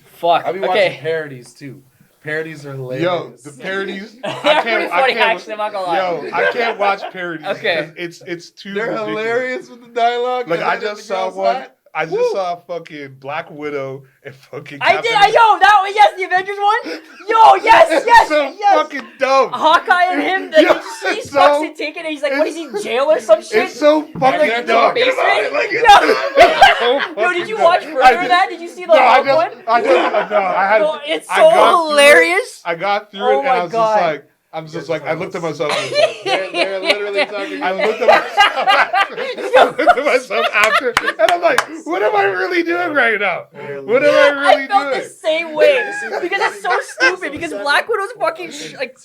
fuck. I'll be watching Okay. parodies too. Parodies are Yo, hilarious. the parodies. They're pretty funny, actually. I'm not gonna lie. Yo, I can't watch parodies. Okay. because it's too. They're ridiculous. hilarious with the dialogue. Like and I then just the saw girl's one. hot. I just Woo. saw fucking Black Widow and fucking. I Captain did. That one. Yes, the Avengers one. Yo, yes, It's yes, so yes. fucking dumb. Hawkeye and him. Like, Yo, did you see he it's sucks so- and take it, and he's like, what is he in jail or some shit? It's so And, fucking like, dumb. the basement? Like, Yo. it's so Yo, fucking did you dumb. watch further I of did- that? Did you see the No, I Hulk one? just, no, I had. No, it's I so got through it. hilarious. I got through Oh it, and my I was God. just like, I looked at myself. And was like, They're literally talking. I looked at myself after. I looked at myself after, and I'm like, what am I really doing right now? What am I really I felt doing? the same way because it's so stupid. Because Black Widow's fucking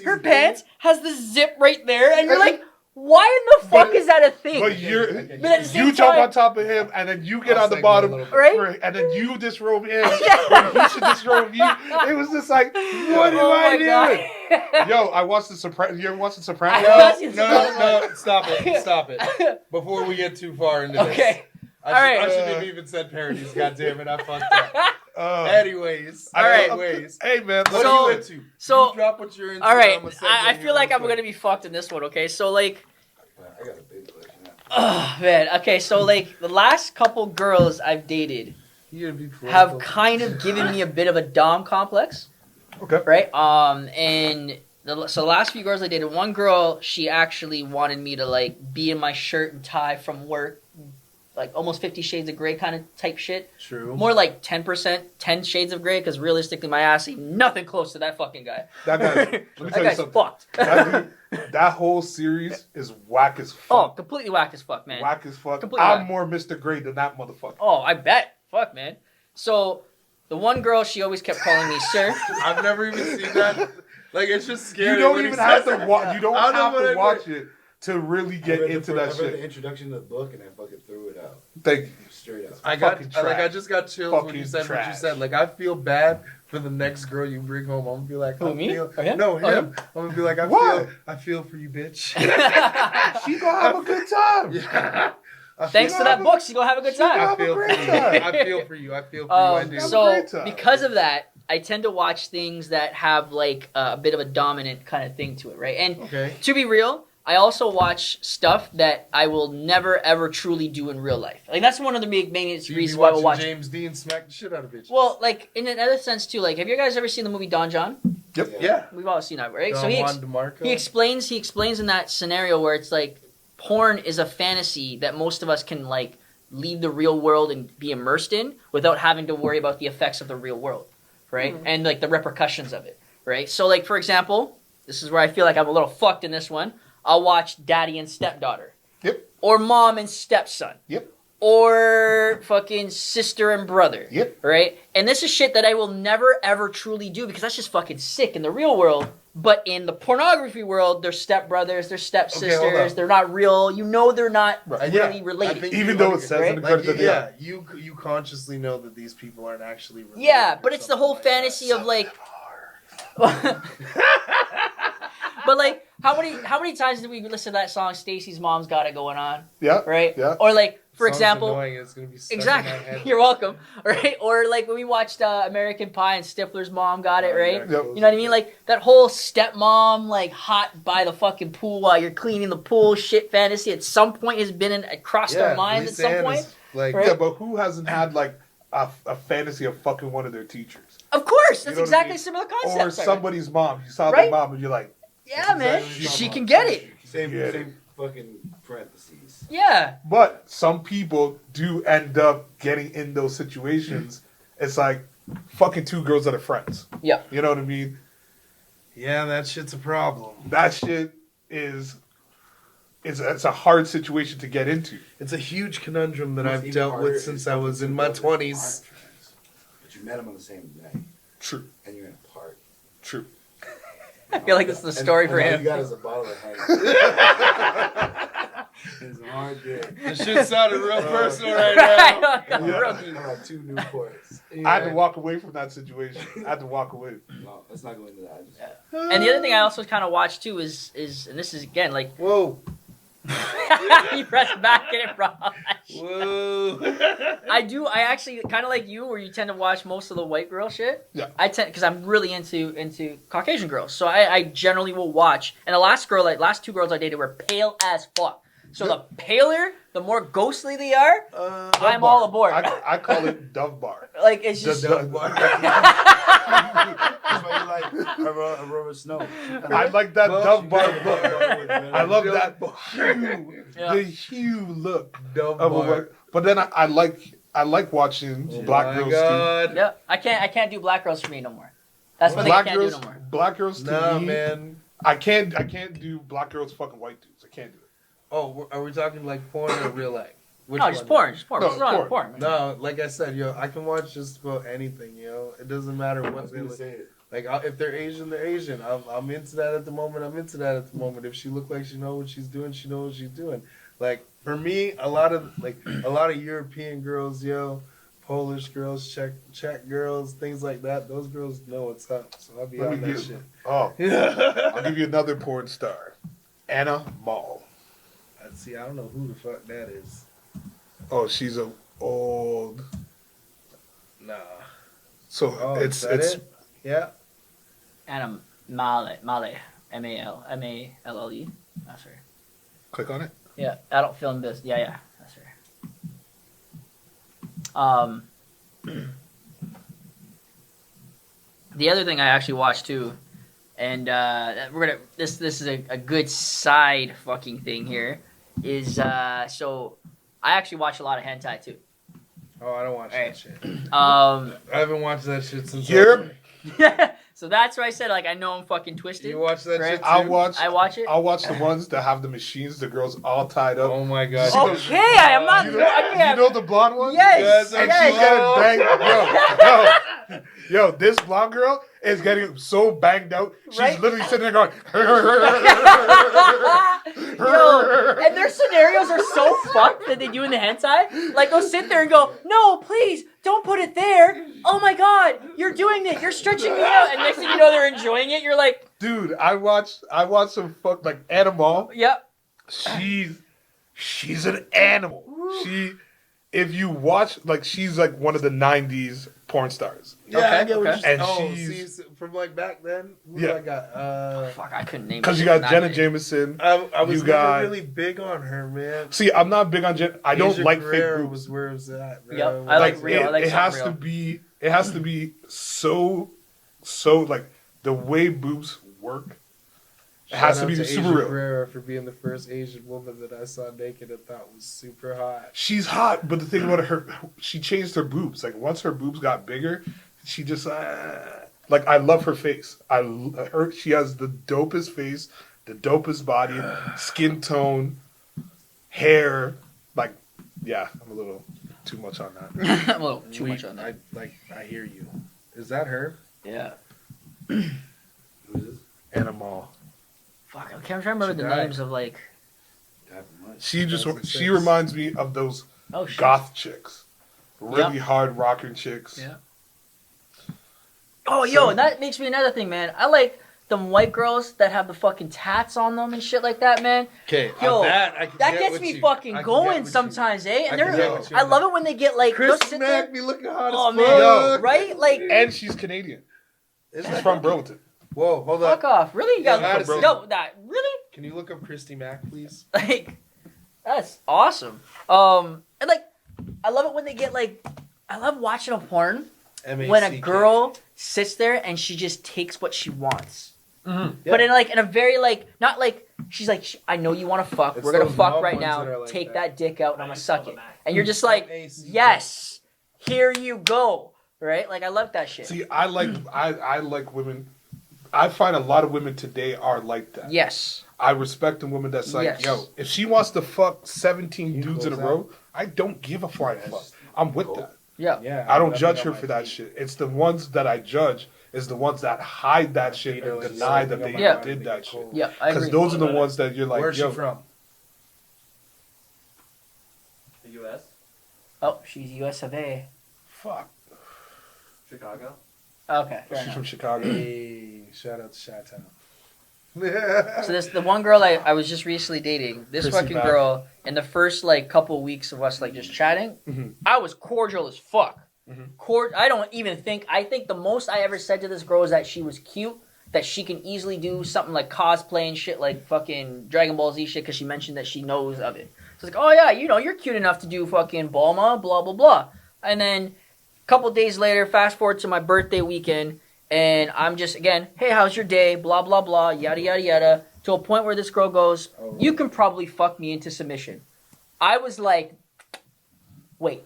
her pants has the zip right there, and you're like, why in the fuck But- is that a thing? But But at the same you jump time- on top of him, and then you get I'll on the segue a bottom, little bit. Right? and then you disrobe him, Yeah. or he should disrobe you. It was just like, what am Oh I my doing? God. Yo, I watched the Sopranos. You ever watched the Sopranos? No, stop it. Before we get too far into this. Okay. I Alright. shouldn't have even said parodies. God damn it, I fucked up. Uh, Anyways. Alright. Hey, man, what So- are you into? so- You drop what you're into. All right, I'ma segue I here feel like real I'm quick. gonna be fucked in this one. Okay, so like, I got a big question. oh man. Okay, so like the last couple girls I've dated You're gonna be have political. kind of given me a bit of a dom complex. Okay. Right. And so the last few girls I dated, one girl, she actually wanted me to like be in my shirt and tie from work, like almost 50 Shades of Grey kind of type shit. True. More like 10%, 10 Shades of Grey, because realistically, my ass ain't nothing close to that fucking guy. That guy. Let me That tell you guy's something. fucked. That whole series is whack as Oh, fuck. completely whack as fuck, man. Whack as fuck. Completely I'm whack. more Mr. Grey than that motherfucker. Oh, I bet. Fuck, man. So, the one girl, she always kept calling me sir. I've never even seen that. Like, it's just scary. You don't when he even have says to it. watch. You don't I have know what to I watch mean. it to really I get read into the, that I read the shit. introduction to the book and I fucking threw it out. Thank Straight up. I got Fucking like I trash. just got chills when you Fucking said what you trash. said. Like I feel bad for the next girl you bring home. I'm gonna be like, Who, I me? feel, Or him? no Oh, him. I'm gonna be like, Why? I feel for you, bitch. She gonna have a good time. Yeah. Thanks to that book, she's gonna have a good time. I Have a feel for great you. time. I feel for you. I feel for you. I do. Have a So great time. because of that, I tend to watch things that have like a bit of a dominant kind of thing to it, right? And Okay. to be real, I also watch stuff that I will never ever truly do in real life. Like that's one of the main So you be reasons why I will watching watch. James Dean smack the shit out of bitches. Well, like in another sense too. Like, have you guys ever seen the movie Don John? Yep. yeah. We've all seen that, right? Don So Juan DeMarco. he explains in that scenario where it's like porn is a fantasy that most of us can like leave the real world and be immersed in without having to worry about the effects of the real world, right? And like the repercussions of it, right? So like for example, this is where I feel like I'm a little fucked in this one. I'll watch Daddy and Stepdaughter. Yep. Or Mom and Stepson. Yep. Or fucking Sister and Brother. Yep. Right? And this is shit that I will never ever truly do because that's just fucking sick in the real world. But in the pornography world, they're stepbrothers, they're stepsisters, hold up. they're not real. You know they're not Right. really Yeah, related. I think Even you though it under- says right? in the Like, credits, yeah, you consciously know that these people aren't actually related. Yeah, or but it's the something whole like fantasy that. of like But like how many times did we listen to that song Stacy's Mom's Got It Going On, Yeah. right? Yeah. Or like for Song's example, annoying, it's gonna be stuck in my head. exactly. You're welcome. Right? Or like when we watched American Pie and Stifler's mom got it, Oh, right? yeah, Yep. close You know what I it. mean? Like that whole stepmom, like hot by the fucking pool while you're cleaning the pool shit fantasy at some point has been across Yeah, their minds Lisa at some Ann point. is, like, Right? Yeah, but who hasn't had like a fantasy of fucking one of their teachers? Of course, You that's know what I exactly mean? similar Or concept. somebody's mom. You saw Right? their mom and you're like, Yeah, That's man. exactly what you're She talking can about. get it. Yeah. Same fucking parentheses. Yeah. but some people do end up getting in those situations. It's like fucking two girls that are friends. Yeah. You know what I mean? yeah, that shit's a problem. That shit is it's a hard situation to get into. It's a huge conundrum that What's I've even dealt harder with is since I was in my fucking people that 20s. aren't friends, but you met them on the same night True. and you're in a park. True. I feel like this is the story for all him. you got is a bottle of Henny. It's a hard day. This shit sounded real personal right Right. now. Yeah. Rookie. I got 2 Newports. I had to walk away from that situation. I had to walk away. No, let's not go into that. I just, And the other thing I also kind of watch too is and this is again like Whoa. he pressed back in it, bro. Whoa. I actually kind of like you, where you tend to watch most of the white girl shit. Yeah. I tend because I'm really into Caucasian girls, so I generally will watch. And the last 2 girls I dated were pale as fuck. So the paler, the more ghostly they are, I'm all aboard. I call it Dove Bar. Like it's just. Dove bar. that's why you like a rubber snow. I like that Dove Bar look. I I love Dove that bar. hue, Yeah. the hue look Dove of a bar. white. But then I like watching Oh Black my Girls God. Yeah, I can't do black girls for me no more. That's Too. what they Black can't Girls, do no more. Black Girls to Nah, me, man. I can't do Black Girls fucking white dudes. I can't do it. Oh, are we talking like porn or real life? Which No, just one? porn. No, It's not porn. porn. Man. No, like I said, yo, I can watch just about anything, yo. It doesn't matter I what was they gonna look. say it. Like, if they're Asian, they're Asian. I'm into that at the moment. I'm into that at the moment. If she look like she know what she's doing, she knows what she's doing. Like for me, a lot of European girls, yo, Polish girls, Czech girls, things like that. Those girls know what's up. So I'll be Let on me that give- shit. Oh, Yeah. I'll give you another porn star, Anna Mall. See, I don't know who the fuck that is. Oh, she's a old. Nah. So Oh, it's is that it? Yeah. And Male, Male. That's her. click on it. Yeah, adult film biz. Yeah, that's her. The other thing I actually watched too, and we're gonna this is a good side fucking thing here, is so I actually watch a lot of hentai too. Oh, I don't watch Right. that shit. Um, I haven't watched that shit since. Yep. so that's why I said like I know I'm fucking twisted. You watch that Right. shit too? I watch it. I watch the ones that have the machines, the girls all tied up. Oh my god. Okay, I am not. You know the blonde one? Yes, And yes. she's getting banged. Yo, this blonde girl is getting so banged out. She's Right? literally sitting there going. Yo, and their scenarios are so fucked that they do in the hentai. Like they'll sit there and go, "No, please, don't put it there. Oh my god, you're doing it. You're stretching me out." And next thing you know, they're enjoying it. You're like, Dude, I watched some fuck like Animal. "Yep." She's an animal. If you watch, like, she's like one of the '90s porn stars. Yeah, Okay, I get what okay. you're And saying. she's- See, from like back then. Who Yeah. I got? Fuck, I couldn't name. Because you shit got Jenna nowadays. Jameson. I was You got- never really big on her, man. See, I'm not big on Jen. I don't Asia like Carrera fake boobs. was where it was at, bro. Yep, I like real. I like it has something to real. be. It has to be so like the way boobs work. It has Shout to out be super Asia real. Carrera for being the first Asian woman that I saw naked and thought was super hot. She's hot, but the thing about her, she changed her boobs. Like once her boobs got bigger, she just like I love her face. She has the dopest face, the dopest body, skin tone, hair. Like, yeah, I'm a little too much on that. Well, too much on that. I hear you. Is that her? Yeah. Who's this? Animal. Fuck, I can't remember She the died. names of like. Type of much. She 2006. reminds me of those Oh shit. goth chicks, really hard rocking chicks. Yeah. Oh, yo, and that makes me another thing, man. I like them white girls that have the fucking tats on them and shit like that, man. Okay, Yo, that I can That get gets with me you. fucking I can get going with sometimes, eh? I And can they're, get with you I on love that. it when they get like, Chris they'll sit there. Mack be looking hot Oh as man, fuck. right? Like, And she's Canadian. Is She's that- from Burlington. Whoa, hold fuck up. off. Really? You guys, Yeah, Madison. no, that really? Can you look up Christy Mack, please? Like, that's awesome. And like, I love it when they get like, I love watching a porn when a girl sits there and she just takes what she wants. Yeah. But in like in a very like not like she's like I know you want to fuck. It's We're gonna those fuck mob right ones now. that are like Take that. that dick out and I'm gonna suck it. And you're just like, M-A-C-K. yes, here you go. Right? Like I love that shit. See, I like women. I find a lot of women today are like that. Yes. I respect a woman that's like, Yes. yo, if she wants to fuck 17 You dudes in a close row, I don't give a flying fuck. I'm with that. Yeah. Yeah, I don't left judge it her on my for that feet. shit. It's the ones that I judge is the ones that hide that shit Feet are and like deny sitting that on they my Yeah. body, did they that get shit. cold. Yeah. I Because agree. those are the ones that you're like, Where's yo, she from? The U.S., Oh, she's US of A. fuck. Chicago. Okay. fair She's enough. from Chicago. Hey, shout out to Chi-Town. So this the one girl I was just recently dating. This Chrissy fucking Mack. girl in the first like couple weeks of us like just chatting, Mhm. I was cordial as fuck. Mhm. I don't even think I think the most I ever said to this girl is that she was cute, that she can easily do something like cosplay and shit like fucking Dragon Ball Z shit because she mentioned that she knows of it. So it's like, oh yeah, you know, you're cute enough to do fucking Bulma, blah blah blah. And then a couple days later, fast forward to my birthday weekend. And I'm just, again, hey, how's your day? Blah, blah, blah, yada, yada, yada. To a point where this girl goes, you can probably fuck me into submission. I was like, wait,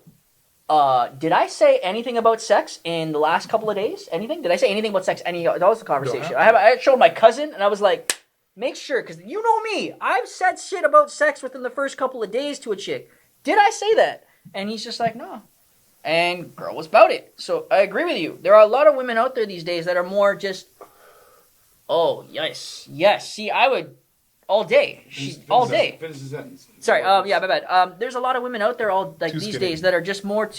did I say anything about sex in the last couple of days? Anything? Did I say anything about sex? That was the conversation. I showed my cousin, and I was like, make sure, because you know me. I've said shit about sex within the first couple of days to a chick. Did I say that? And he's just like, no. And girl was about it. So I agree with you. There are a lot of women out there these days that are more just, oh, yes. Yes. See, I would all day. All day. Finish the sentence. Sorry, yeah, my bad. There's a lot of women out there all like Too these skinny. days that are just more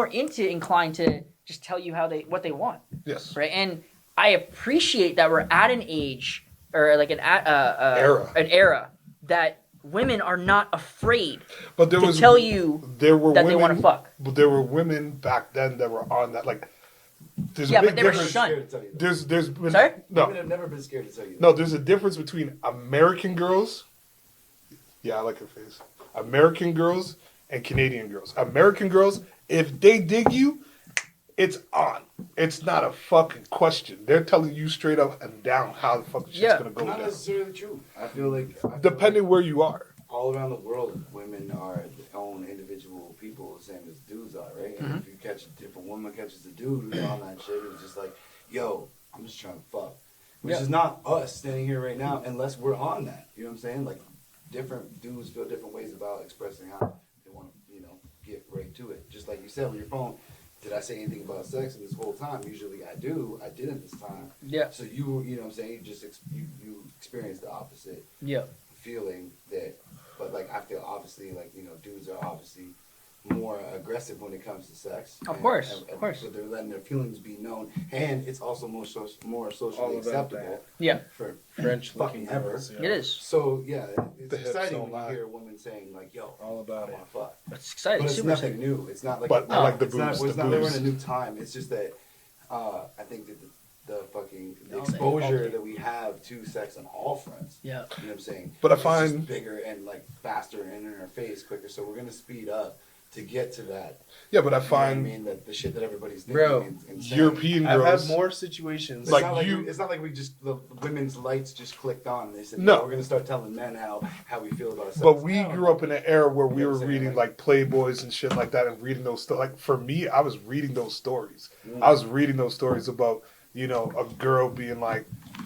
inclined to just tell you what they want. Yes. Right? And I appreciate that we're at an age or like an era that women are not afraid But there to was tell you there were that women, they want to fuck. But there were women back then that were on that like. There's Yeah, a big but they were difference. shunned. Scared to tell you that. There's been Sorry? no Women have never been scared to tell you that. no. There's a difference between American girls. Yeah, I like her face. American girls and Canadian girls. American girls, if they dig you, it's on. It's not a fucking question. They're telling you straight up and down how the fucking shit's Yeah. gonna go Not down. necessarily true. I feel like Depending where you are. all around the world, women are their own individual people, the same as dudes are, right? And if you catch, if a woman catches a dude who's on that shit, it's just like, yo, I'm just trying to fuck. Which is not us standing here right now, unless we're on that. You know what I'm saying? Like, different dudes feel different ways about expressing how they want to, you know, get right to it. Just like you said with your phone, did I say anything about sex in this whole time? Usually I do. I didn't this time. Yeah. So you know what I'm saying? You just you experience the opposite Yeah. feeling that, but like I feel obviously like, you know, dudes are obviously more aggressive when it comes to sex. Of course. So they're letting their feelings be known, and it's also more All socially about acceptable that. Yeah. for French fucking looking ever. girls. It is. So yeah, it's The hips exciting don't when you lie. hear a woman saying like, "Yo, All about I it. want to fuck." It's exciting. But it's Super nothing exciting. new. It's not like But I like the it's not, boobs, it's the not that we're boobs. in a new time. It's just that I think that the fucking No, exposure that we have to sex on all fronts. Yeah. You know what I'm saying? But I It's just find- bigger and like faster and in our face quicker. So we're gonna speed up to get to that. Yeah, but I You know what I find mean, that the shit that everybody's thinking Bro, is insane. European I've girls. had more situations. It's like not like you- it's not like we just the women's lights just clicked on and they said, No. "Yeah, we're gonna start telling men how we feel about sex." But we No. grew up in an era where we You know were what I'm saying? reading like Playboys and shit like that, and reading those like for me, I was reading those stories. Mm. I was reading those stories about, you know, a girl being like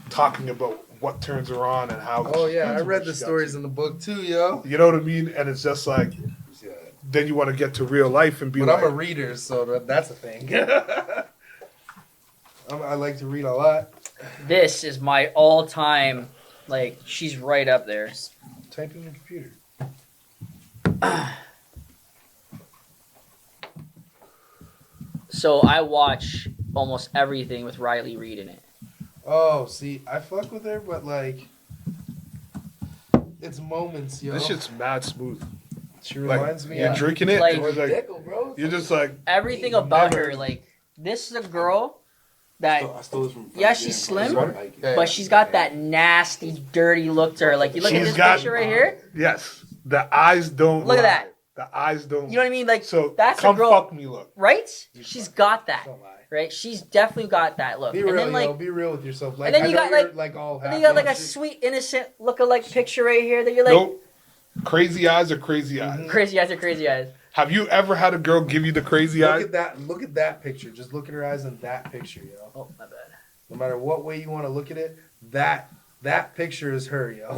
talking about what turns her on and how. Oh yeah, I she read got the stories to. in the book too, yo. You know what I mean? And it's just like Yeah. then you want to get to real life and be But like, I'm a reader, so that's a thing. I like to read a lot. This is my all-time. Like, she's right up there. Type in your computer. So I watch almost everything with Riley Reid in it. Oh, see, I fuck with her, but like, it's moments, yo. this shit's mad smooth. She Like reminds me. you're of, drinking it, Like- and you're like, Dickle, bro. you're just like, Everything about Never- her, like, this is a girl that, I stole this from Yeah, she's slim, Yeah. but she's got that nasty, dirty look to her. Like, you look at She's this got- picture right here. yes, the eyes don't. Look at lie. that. The eyes don't. You know what I mean? Like, So that's a come girl- fuck me, look. right? She's got that, Don't lie. right? She's definitely got that look. Be And real, then, like, yo. Be real with yourself. Like, and then I you know got, you're, like- all and happy. then you got like a and shit. sweet, innocent look-alike picture right here that you're like, Nope. Crazy eyes are crazy eyes. crazy eyes are crazy eyes. Have you ever had a girl give you the crazy Look eye? at that. Look at that picture. Just look at her eyes in that picture, yo. Oh, my bad. No matter what way you want to look at it, that picture is her, yo.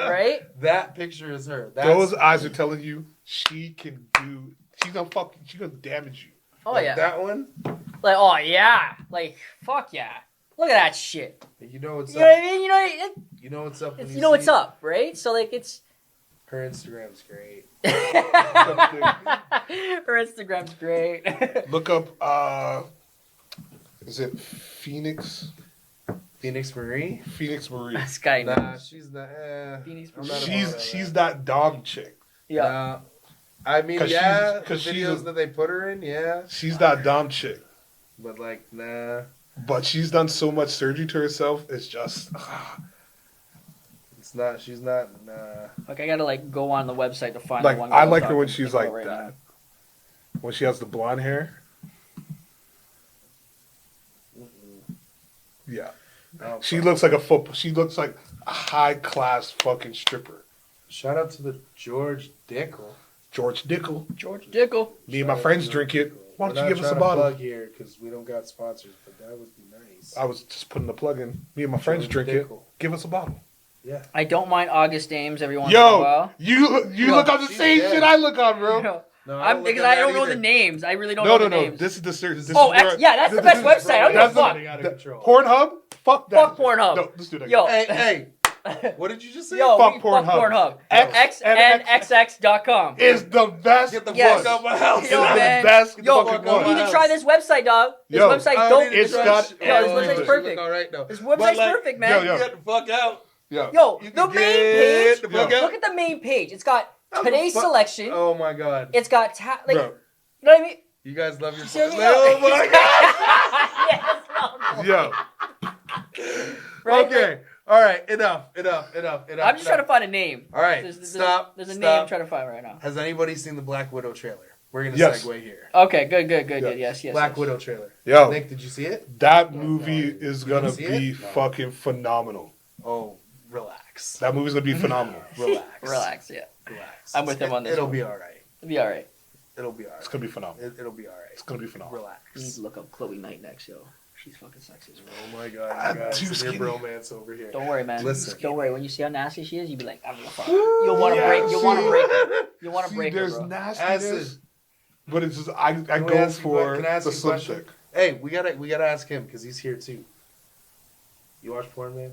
Right? That picture is her. That's, Those eyes are telling you she can do. She's gonna damage you. Oh, like yeah. that one. Like, oh, yeah. Like, fuck yeah. Look at that shit. You know what's You know what I up. mean? You know what's up. When You know what's see it. up, right? So, like, it's... Her Instagram's great. Her Instagram's great. Look up. Is it Phoenix? Phoenix Marie. Phoenix Marie. This guy Nah, knows. she's not. Phoenix I'm Marie. not She's about she's that dom chick. Yeah. Nah. I mean, 'Cause yeah, she's- 'cause the she's videos a- that they put her in, yeah, She's that dom chick. but like, nah, But she's done so much surgery to herself. It's just. it's not. She's not. Nah. Like, I gotta, like, go on the website to find Like the one. I girl like I'm her when talking she's about like right that. now. When she has the blonde hair. Yeah. Oh, She fuck. looks like a football. She looks like a high class fucking stripper. Shout out to the George Dickel. George Dickel. George Dickel. Me and my friends drink it. Why don't you give us a bottle? Plug here because we don't got sponsors, but that would be nice. I was just putting the plug in. Me and my friends George drink it. Dickel. Give us a bottle. Yeah. I don't mind August Ames every once in a Yo, while. you Yo, look on the she's same dead. shit I look on, bro. No, I'm because I don't know the names. I really don't No, know no, the no. names. This is the series. This Oh, is where, yeah, that's the this best is- website. I don't give a that's fuck. Out of the- control. Pornhub? Fuck that. Fuck shit. Pornhub. No, let's do that. Yo. Hey, what did you just say? Yo, Fuck fuck Pornhub. Pornhub. X- XNXX.com. Is the best. Get the Yes. fuck out my house. It's Yo, the man. best Yo, fucking you one. need to try this website, dog. This Yo, website I dope. don't need to It's try got shit. Yo, this everything. website's perfect. All right, though. This But, website's like, perfect, man. yo, yo. Get the fuck out. Yeah. Yo, You the can main get page. the fuck Yo. out. Look at the main page. It's got How the today's fuck- selection. Oh my god. It's got like, Bro. you know what I mean? You guys love your See what I mean? Oh my god. Yes, Yo. right? Okay. All right. Enough. I'm just trying to find a name. All right. Stop. There's a name Stop. I'm trying to find right now. Has anybody seen the Black Widow trailer? We're gonna Yes. segue here. Okay, good. Yes. Yes. Black Widow trailer. Yo, Nick, did you see it? that movie is gonna see be it? No. fucking phenomenal. Oh, relax. That movie's gonna be phenomenal. Relax. Relax, yeah. Relax. I'm with him on this It'll one. be all right. It'll be all right. It'll be all It's right. gonna be phenomenal. It'll be all right. It's gonna be phenomenal. Relax. You need to look up Chloe Knight next, yo. She's fucking sexy as well. Oh my god, I'm you guys, too your skinny. bromance over here. Don't worry, man. Listen. Don't worry. When you see how nasty she is, you'll be like, I'm gonna fuck her. You'll want to break. You'll want to break her. You'll want to See, break her, there's bro. nastiness, Acid. but it's just I Can go we ask you- for can I ask the you a slim question? chick. Hey, we gotta ask him because he's here too. You watch porn, man?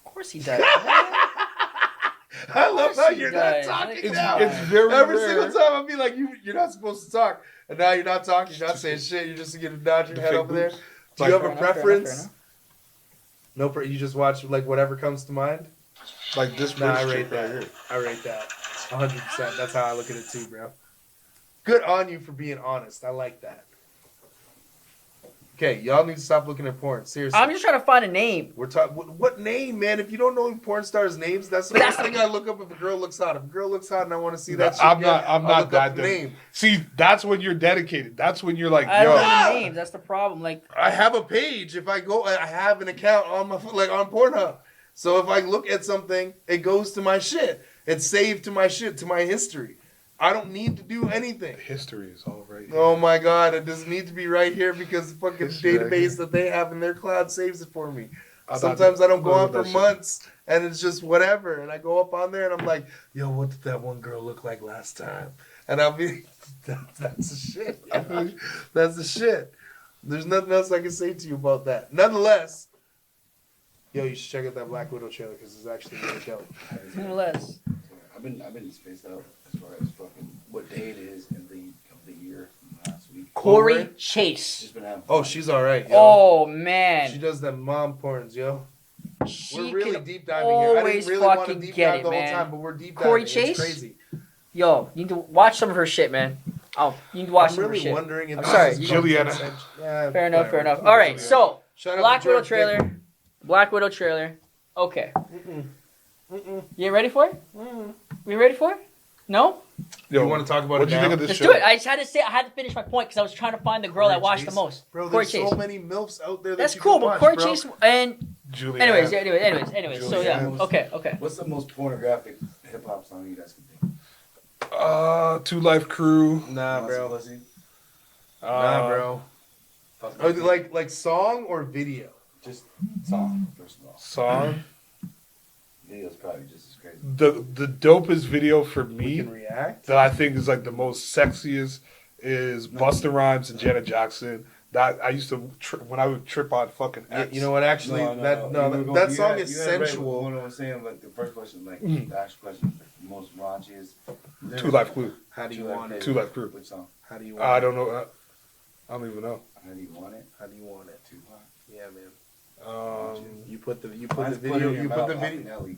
Of course he does. I love how he you're does. not talking It's- now. It's very Every rare. single time I'll be like, you're not supposed to talk, and now you're not talking. You're not saying shit. You're just gonna nod your The head fake over there. boobs. Do you have Fair a enough, fair enough, preference? fair enough. No, you just watch like whatever comes to mind. Like this Nah, I British rate chick right that. here. I rate that 100%. That's how I look at it too, bro. Good on you for being honest. I like that. Okay, y'all need to stop looking at porn. Seriously. I'm just trying to find a name. We're talking. What name, man? If you don't know porn stars' names, that's the first thing I look up if a girl looks hot. If a girl looks hot and I want to see that, shit, I'm yeah, not. I'm I'll not look up that the dedicated. name. See, that's when you're dedicated. That's when you're like, I don't yo, know the names. That's the problem. Like, I have a page. If I go, I have an account on my like on Pornhub. So if I look at something, it goes to my shit. It's saved to my shit, to my history. I don't need to do anything. history is all right. Oh my god, it doesn't need to be right here because the fucking History right database here. that they have in their cloud saves it for me. I'm not- Sometimes I don't go no, on for that shit. months and it's just whatever. And I go up on there and I'm like, yo, what did that one girl look like last time? And I'll be, that's the shit. That's the shit. There's nothing else I can say to you about that. Nonetheless, yo, you should check out that Black Widow trailer because it's actually really dope. nonetheless. I've been spaced out as far as fucking what day it is in the year from last week. Corey Corey? Chase. Just been having Oh, fun. she's all right, yo. Oh She man, does them mom porns, yo. she We're really can deep diving here. I always didn't really want to fucking deep get dive it, the whole man. time, but we're deep Corey diving. Chase? It's crazy. Yo, you need to watch some of her shit, man. Oh, you need to watch I'm some of her really shit. wondering if I'm this sorry, is you- Juliana. Yeah, Fair enough, whatever. fair enough. All right, so Shout out Black to Widow George trailer. Dickey. Black Widow trailer. Okay, Mm-mm. Mm-mm. you ain't ready for it? Mm-mm. We ready for it? No? Yo, You want to talk about what it do you now? think of this Let's show? do it. I just had to say. I had to finish my point because I was trying to find the girl Corey that watched the Chase? most. Bro, Corey there's Chase. so many MILFs out there that That's you cool, can but watch, Corey bro. Chase and Juliana. anyways. So yeah, Juliana. okay. What's the most pornographic hip hop song you guys can think? Two Life Crew. Nah, Muscle bro. Pussy? Nah, bro. Fuck Oh, me. like song or video? Just song, first of all. Song. Video's probably just as crazy. The dopest video for We me can react. that I think is like the most sexiest is Busta Rhymes and Janet Jackson. That I used to when I would trip on fucking X. You know what? Actually, that song is sensual. What I'm saying, like the first question, like Mm. the actual question, the most raunchiest. Two Life Crew. How do you Two Life want it? Two Life Crew. Which song? How do you want I it? don't know. I don't even know. How do you want it? How do you want it? Tupac. Yeah, man. Um, You put the Mine's video. Put It in Your You put Mouth, the video. Nelly.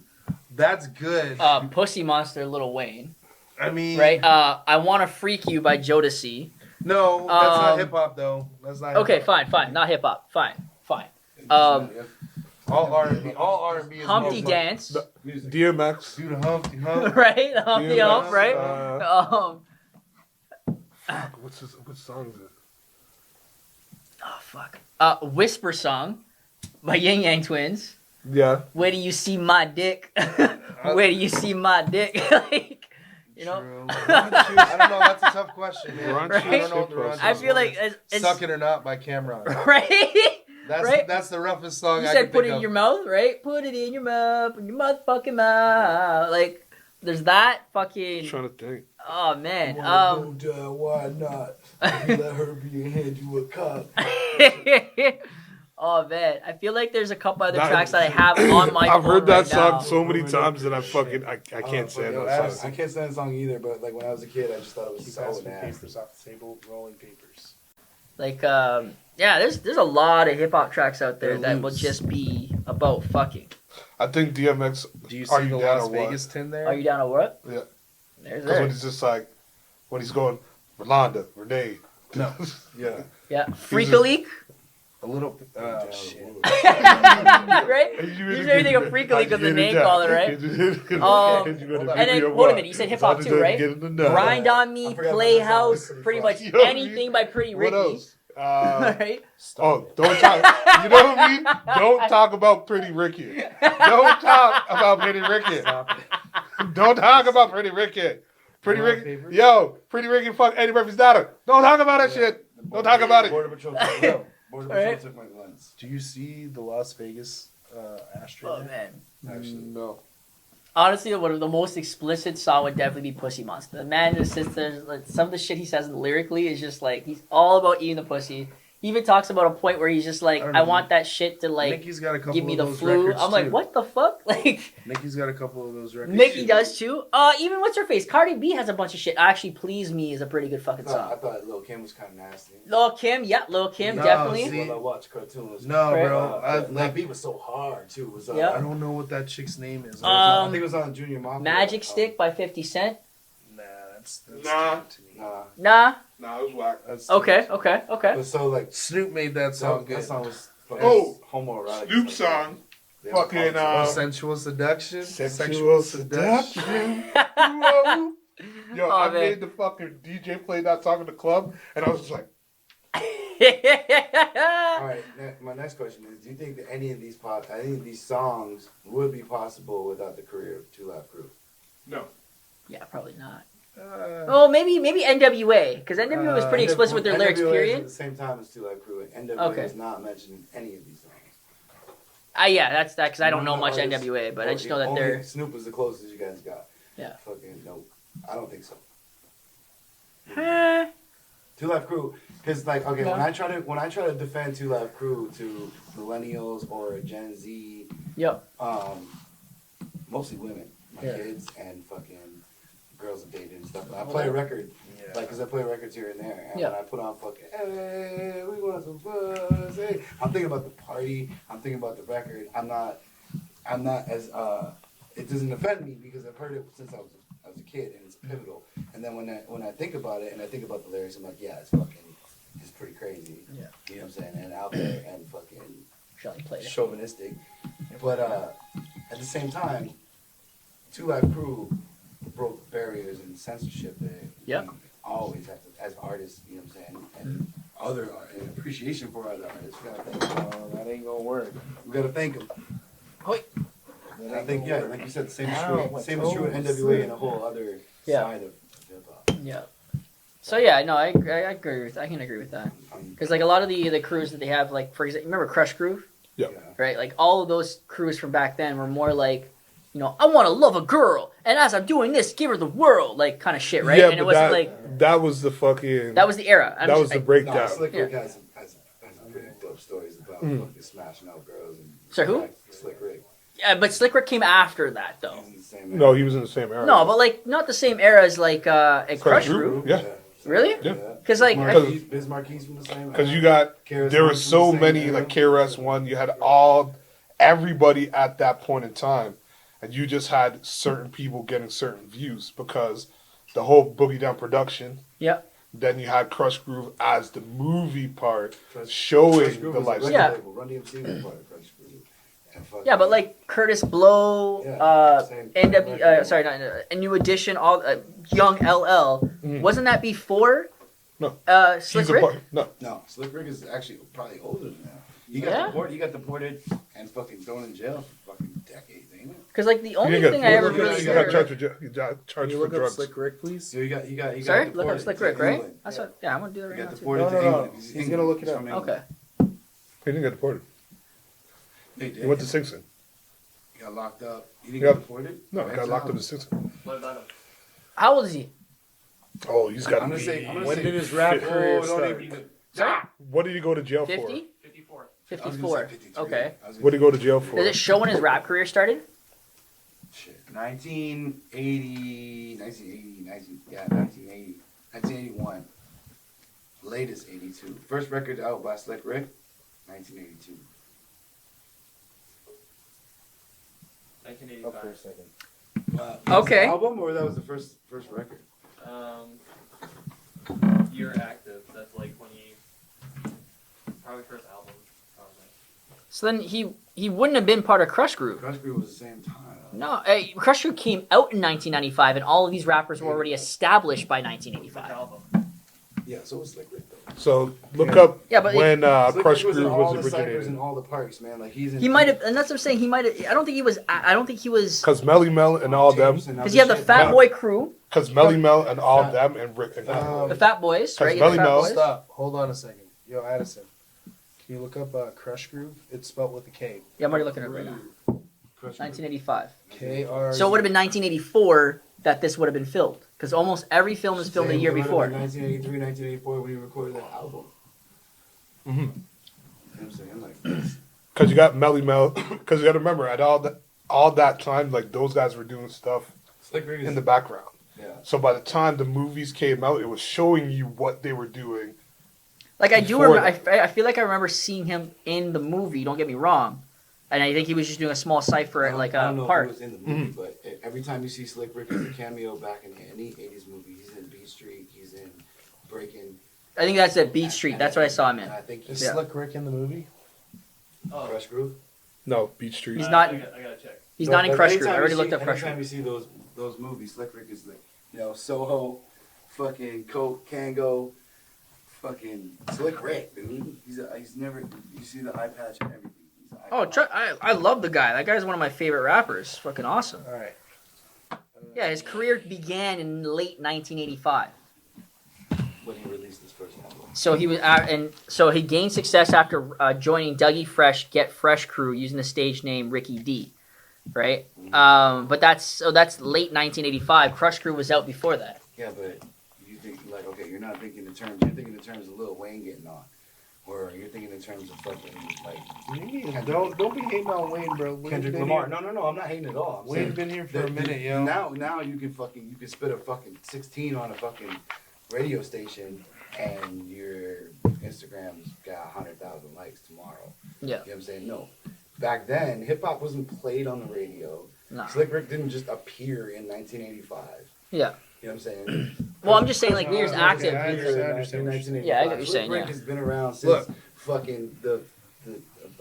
That's good. Pussy Monster, Lil Wayne. I mean, Right. I Wanna Freak You by Jodeci. No, that's not Um, hip hop though. That's not. Okay, hip-hop. fine. Not hip hop. Fine. All R&B. All R&B is Humpty motherfucker. Dance. Music. DMX. Do the Humpty Hump. Right. Humpty DMX, Hump. Right. What song is it? Oh fuck. Whisper Song by Yin Yang Twins. Yeah. Where do you see my dick? Where do you see my dick? Like, you know. True. I don't know. That's a tough question, man. Raunchy Right? I don't know what the hip-hop raunchiest I feel one like is. it's "Suck It or Not" by Cameron. right. That's Right? that's the roughest song You I said can put think it in of. your mouth, right? Put it in your mouth, in your motherfucking mouth. Like, there's that fucking. I'm trying to think. Oh man. Why not? Let her be and hand you a cup. Oh man, I feel like there's a couple other That- tracks that I have on my. I've heard phone that right song now. so many times that I can't stand Yo, that I song. can't stand the song either, but like when I was a kid, I just thought it was Keep so passing nasty. papers off the table, rolling papers. Like, yeah, there's a lot of hip hop tracks out there They're that will loose. just be about fucking. I think DMX. Do you Are see You the Down Las or What? Vegas tin there? Are you down to what? Yeah. There's Because when there. he's just like, when he's going, Rolanda, Renee. No. Yeah. Yeah, Freak a Leak. A little. Shit. Right? Usually everything a Freak a Leak was the name caller, right? And then hold a minute, you said hip hop too, right? Grind on Me, I forgot about that song. Playhouse, That's pretty pretty fun. much Yo, anything by Pretty What Ricky. else? right? Oh, don't talk. You know what I mean? Don't talk about Pretty Ricky. Don't talk about Pretty Ricky. Don't talk about Pretty Ricky. Pretty You want Ricky, papers? yo, Pretty Ricky, fuck Eddie Murphy's daughter. Don't talk about that shit. Don't talk about it. Border Patrol took my Alright. took my guns. Do you see the Las Vegas ashtray? Oh there? man. Actually, No. Honestly, one of the most explicit song would definitely be Pussy Monster. The man just sits there, like, some of the shit he says lyrically is just like, he's all about eating the pussy. He even talks about a point where he's just like, I don't I know. want that shit to like, Nicki's got a couple give me of the those flu. records I'm like, too. what the fuck? Like, Nicki's got a couple of those records. Nicki does too. Even what's her face? Cardi B has a bunch of shit. Actually, Please Me is a pretty good fucking I song. thought Lil Kim was kind of nasty. Lil Kim, yeah, Lil Kim, No, definitely. see- Well, I watch cartoons. No, Right. bro. That beat was so hard too. It was, Yeah. I don't know what that chick's name is. I think it was on Junior Mafia. Magic Stick by 50 Cent. Nah, that's Nah. deep to me. Nah. Nah, it was whack. That's Okay, okay. But so like Snoop made that song good. that song was fucking Oh, homoerotic. Snoop song. Yeah. Fucking, Sensual Seduction. Sexual Seduction. Whoa. Yo, Oh, I man. made the fucking DJ play that song in the club, and I was just like, All right, my next question is: do you think that any of these songs would be possible without the career of Two Live Crew? no. Yeah, probably not. Uh, Oh, maybe NWA, because NWA was pretty explicit with their lyrics. NWA is Period. At the same time as Two Live Crew, and NWA Okay. is not mentioned in any of these songs. Yeah, that's that. Because I don't know None much of the artists- NWA, but I just know that only they're. Snoop is the closest you guys got. Yeah. Fucking no, I don't think so. Eh, Two Live Crew, because like okay, Yeah. when I try to defend Two Live Crew to millennials or Gen Z, Yep. mostly women, my Yeah. kids and fucking girls that dated and stuff. I play a record, yeah. like, cause I play records here and there, and Yeah. when I put on fucking, hey, we want some buzz, hey, I'm thinking about the party, I'm thinking about the record. I'm not as it doesn't offend me because I've heard it since I was a kid and it's pivotal. And then when I think about it and I think about the lyrics, I'm like, yeah, it's pretty crazy. Yeah. You know what I'm saying? And out there and fucking Shelly played it. chauvinistic. But at the same time, Two Live Crew broke barriers and censorship that Yep. we always have to, as artists, you know what I'm saying? And other and appreciation for other artists. We gotta thank them. That ain't gonna work. We gotta thank them. Hoi. And I think, yeah, like you said, the same is Ow, true. my Same is true with toes. NWA and a whole other Yeah. side of hip hop. Yeah. So yeah, no, I agree with. I can agree with that. Because like a lot of the crews that they have, like for example, remember Crush Groove, Yeah. right? Like all of those crews from back then were more like, you know, I want to love a girl, and as I'm doing this, give her the world, like kind of shit, right? Yeah, and it but wasn't that, like that was the fucking. that was the era. that was the No, breakdown. Slick Rick Yeah. has some pretty dope stories about Mm. fucking smashing out girls. And Sorry, who? Slick Rick. Yeah, but Slick Rick came after that though. He's in the same No, he was in the same era. No, but like not the same era as like Crush Crush Groove. Groove? Yeah. Really? Yeah. 'Cause, like, Biz Marquis from the same. Because you got KRS-One there were from so the same many era. like KRS-One. You had everybody at that point in time, and you just had certain people getting certain views because the whole Boogie Down production. Yeah. Then you had Crush Groove as the movie part, Crush showing Groove the was a lifestyle. record Yeah. label. Run DMC was part of Crush Groove. And fucking- Yeah, but like Curtis Blow, Yeah, same NW, record. sorry, not a New Edition, all Young LL. Mhm. Wasn't that before? No. Slick He's a Rick. part. No, No, Slick Rick is actually probably older than that. He Yeah? got deported and fucking thrown in jail for fucking decades, ain't it? Because like the only you thing I ever you really got got heard. charged for you got Can charged you for look up drugs. Slick Rick, please? So he got Sorry, deported look up Slick to Rick, right? England. That's what. Yeah, I'm gonna do that He right got now too. deported No, to no, no. England. He's gonna look it up. From England. Okay. He didn't get deported. He He went to Sing Sing. He got locked up. He didn't Yep. get deported? No, he got locked up in Sing Sing. What about him? How old is he? Oh, he's got to I'm gonna be. say. I'm gonna When say, did his rap oh, career don't start? even- Sorry? What did he go to jail 50? 54. I was gonna 54. say 53. Okay. I was gonna for? What did he say go to jail for? Does it show when his rap career started? Shit. 1980, 1981. Latest 82. First record out by Slick Rick, 1982. Up for a 1985. second. Okay. Album or that was the first record? Year active. That's like when he probably first album. Probably. So then he wouldn't have been part of Crush Groove. Crush Groove was the same time. No, Crush Groove came out in 1995, and all of these rappers were already established by Which 1985. album? Yeah, so it was Slick Rick though. So look up Yeah, but when Slick Crush Rick was in Groove all was the ciphers originated. in all the parks, man. Like he's in. He might have, and that's what I'm saying. He might have. I don't think he was. I don't think he was. Because Melly Mel and all them. Because you have the Fat Boy crew, Because Melly Mel and all them and Rick and the Fat Boys, right? You have Melly the Fat Mel- Boys. Stop. Hold on a second. Yo, Addison. Can you look up Crush Groove? It's spelled with a K. Yeah, I'm already looking at it right now. 1985. K-R. So it would have been 1984 that this would have been filmed. Because almost every film is filmed a year before. 1983, 1984 when he recorded that album. Mm-hmm. You know what I'm saying? Like, Because you got Melly Mel. Because you got to remember, at all that time, like those guys were doing stuff Slick Rick is in the background. yeah. So by the time the movies came out, it was showing you what they were doing. Like I do Before remember, I feel like I remember seeing him in the movie. Don't get me wrong, and I think he was just doing a small cipher at like I a don't know park. if he was in the movie, but every time you see Slick Rick as a cameo back in any 80s movie, he's in Beat Street, he's in Breaking. I think that's at Beat Street. That's what I saw him in. And I think Is he's Slick Rick in the movie? Oh, Crush Groove. No, Beach Street. He's not- I gotta check. He's No, not in but Crush anytime Groove. I you already see- looked up Crush Anytime Groove. you see those movies, Slick Rick is like, Soho, fucking Coke, Kango, fucking Slick Rick, dude. He's never. You see the eye patch and everything. He's an Oh, icon. I love the guy. That guy's one of my favorite rappers. Fucking awesome. All right. Yeah, his career began in late 1985. When he released his first album. So he was, so he gained success after joining Dougie Fresh Get Fresh crew using the stage name Ricky D, right? But that's late 1985. Crush Crew was out before that. Yeah, but you think like okay, you're not thinking in terms. You're thinking in terms of Lil Wayne getting on, or you're thinking in terms of fucking like What do you mean? Don't be hating on Wayne, bro. Wayne's Kendrick been Lamar. here- No, I'm not hating at all. I'm Wayne's saying been here for that a minute, yo. Now you can spit a fucking 16 on a fucking radio station, and your Instagram's got 100,000 likes tomorrow. Yeah. You know what I'm saying? No. Back then, hip hop wasn't played on the radio. No. Slick Rick didn't just appear in 1985. Yeah. You know what I'm saying? Well, I'm just saying, like, Weir's Okay, active. I understand. Yeah, I get what you're saying, Slick Rick yeah. has been around since Look. fucking the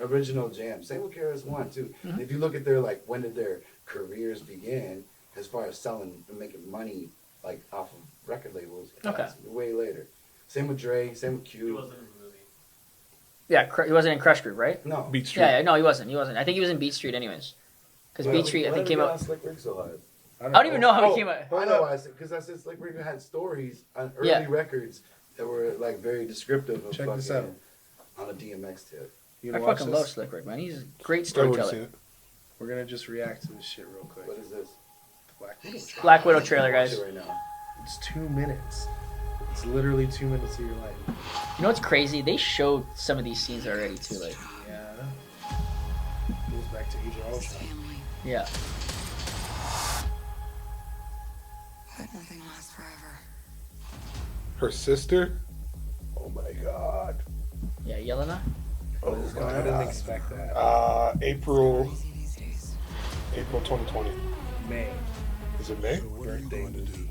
original jam. Same with KRS One too. Mm-hmm. If you look at their like when did their careers begin, as far as selling and making money like off of record labels, Okay. that's way later. Same with Dre. Same with He Q. wasn't in the movie. Yeah, he wasn't in Crush Groove, right? No. Beach Street. Yeah, no, he wasn't. He wasn't. I think he was in Beat Street, anyways. Because Beat Street, I think, came out. Slick Rick so hard. I don't even know how Oh, he came out. I know why. Because I said Slick Rick had stories on early Yeah. records that were like very descriptive of Check fucking this out. on a DMX tip. You I gonna watch fucking this? love Slick Rick, man. He's a great I wouldn't see storyteller. it. We're gonna just react to this shit real quick. What is this? Black Widow trailer. Black Widow trailer, Watch guys. it right now. It's 2 minutes. It's literally 2 minutes of your life. You know what's crazy? They showed some of these scenes already, too. Like, Yeah. Goes back to Age of Ultron. Family, yeah. but nothing lasts forever. Her sister? Oh my god. Yeah, Yelena? Oh I my didn't god. expect that. April Easy these days. 2020. May. Is it May? Birthday movie.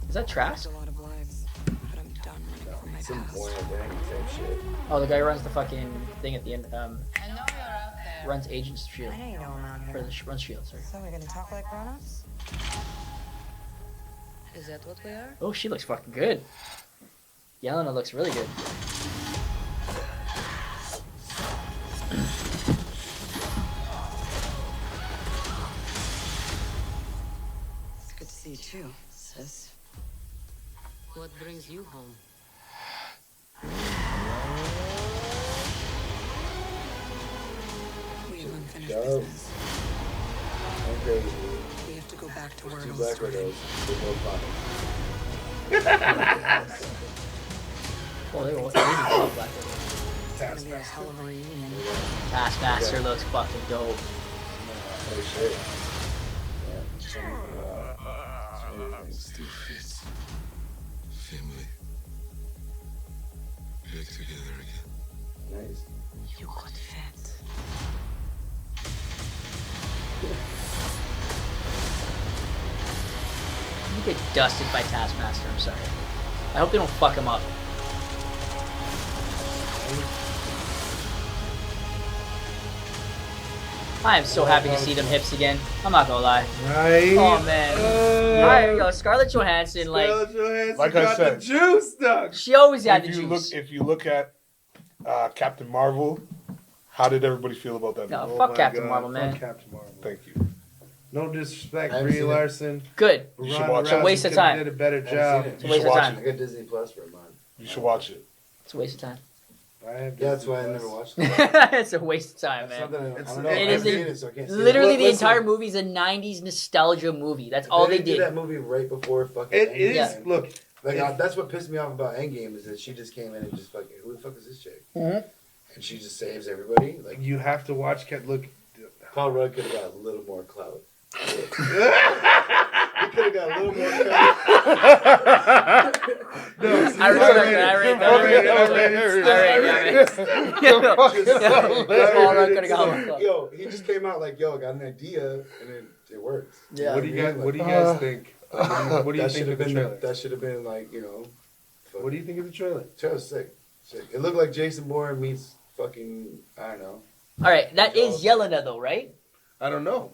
Is that Trask? Lived a lot of lives, but I'm done running from my Some past. boy bang, same shit. Oh, the guy who runs the fucking thing at the end. I know you're out there. Runs Agent's Shield. I know you know I'm out Or here. runs Shield, sorry. So we're gonna talk like grown-ups? Is that what we are? Oh, she looks fucking good. Yelena looks really good. It's good to see you too, sis. What brings you home? We have unfinished Go. business. I'm crazy. We have to go back to where Two it all black started. widows. They're both fine. Oh, they were love Black Widow. It's gonna be a hell of a reunion. Taskmaster looks fucking dope. Oh shit. Still fits. Family. Back together again. Nice. You could fit. You get dusted by Taskmaster, I'm sorry. I hope they don't fuck him up. I am so happy to see them hips again. I'm not gonna lie. Right? Oh man. Alright, yo, Scarlett Johansson, like Scarlett Johansson Like I got said, the juice, dog. she always had the if you juice. look, if you look at Captain Marvel, how did everybody feel about that? No. movie? Fuck my Captain Marvel, man. Fuck Captain Marvel. Thank you. No disrespect, I haven't Brie seen it. Larson. Good. You should Ronda watch it. Rousey Waste of could've time. Did a better I job. haven't It's seen a waste should of watch time. I got Disney Plus for a month. You should watch it. It's a waste of time. I have Yeah, that's Disney why I Plus. never watched it. It's a waste of time, That's man. something I It's- don't know. it I is haven't a- seen it, so I can't say Literally, it. the entire movie is a '90s nostalgia movie. That's all they didn't do did. that movie right before fucking It Endgame. is. Yeah. Look, Like, If- that's what pissed me off about Endgame is that she just came in and just fucking, who the fuck is this chick? Mhm. And she just saves everybody. Like, you have to watch. Look, Paul Rudd could have got a little more clout. He could have got a little more clout. no, I rate that. Yo, he just came out like, yo, I got an idea, and it works. Yeah. What do you guys? What do you guys think? What do you That think should of have the been trailer? that should have been like, you know. What do you think of the trailer? Trailer's sick. Sick. It looked like Jason Bourne meets fucking, I don't know. All right, that is Yelena though, right? I don't know.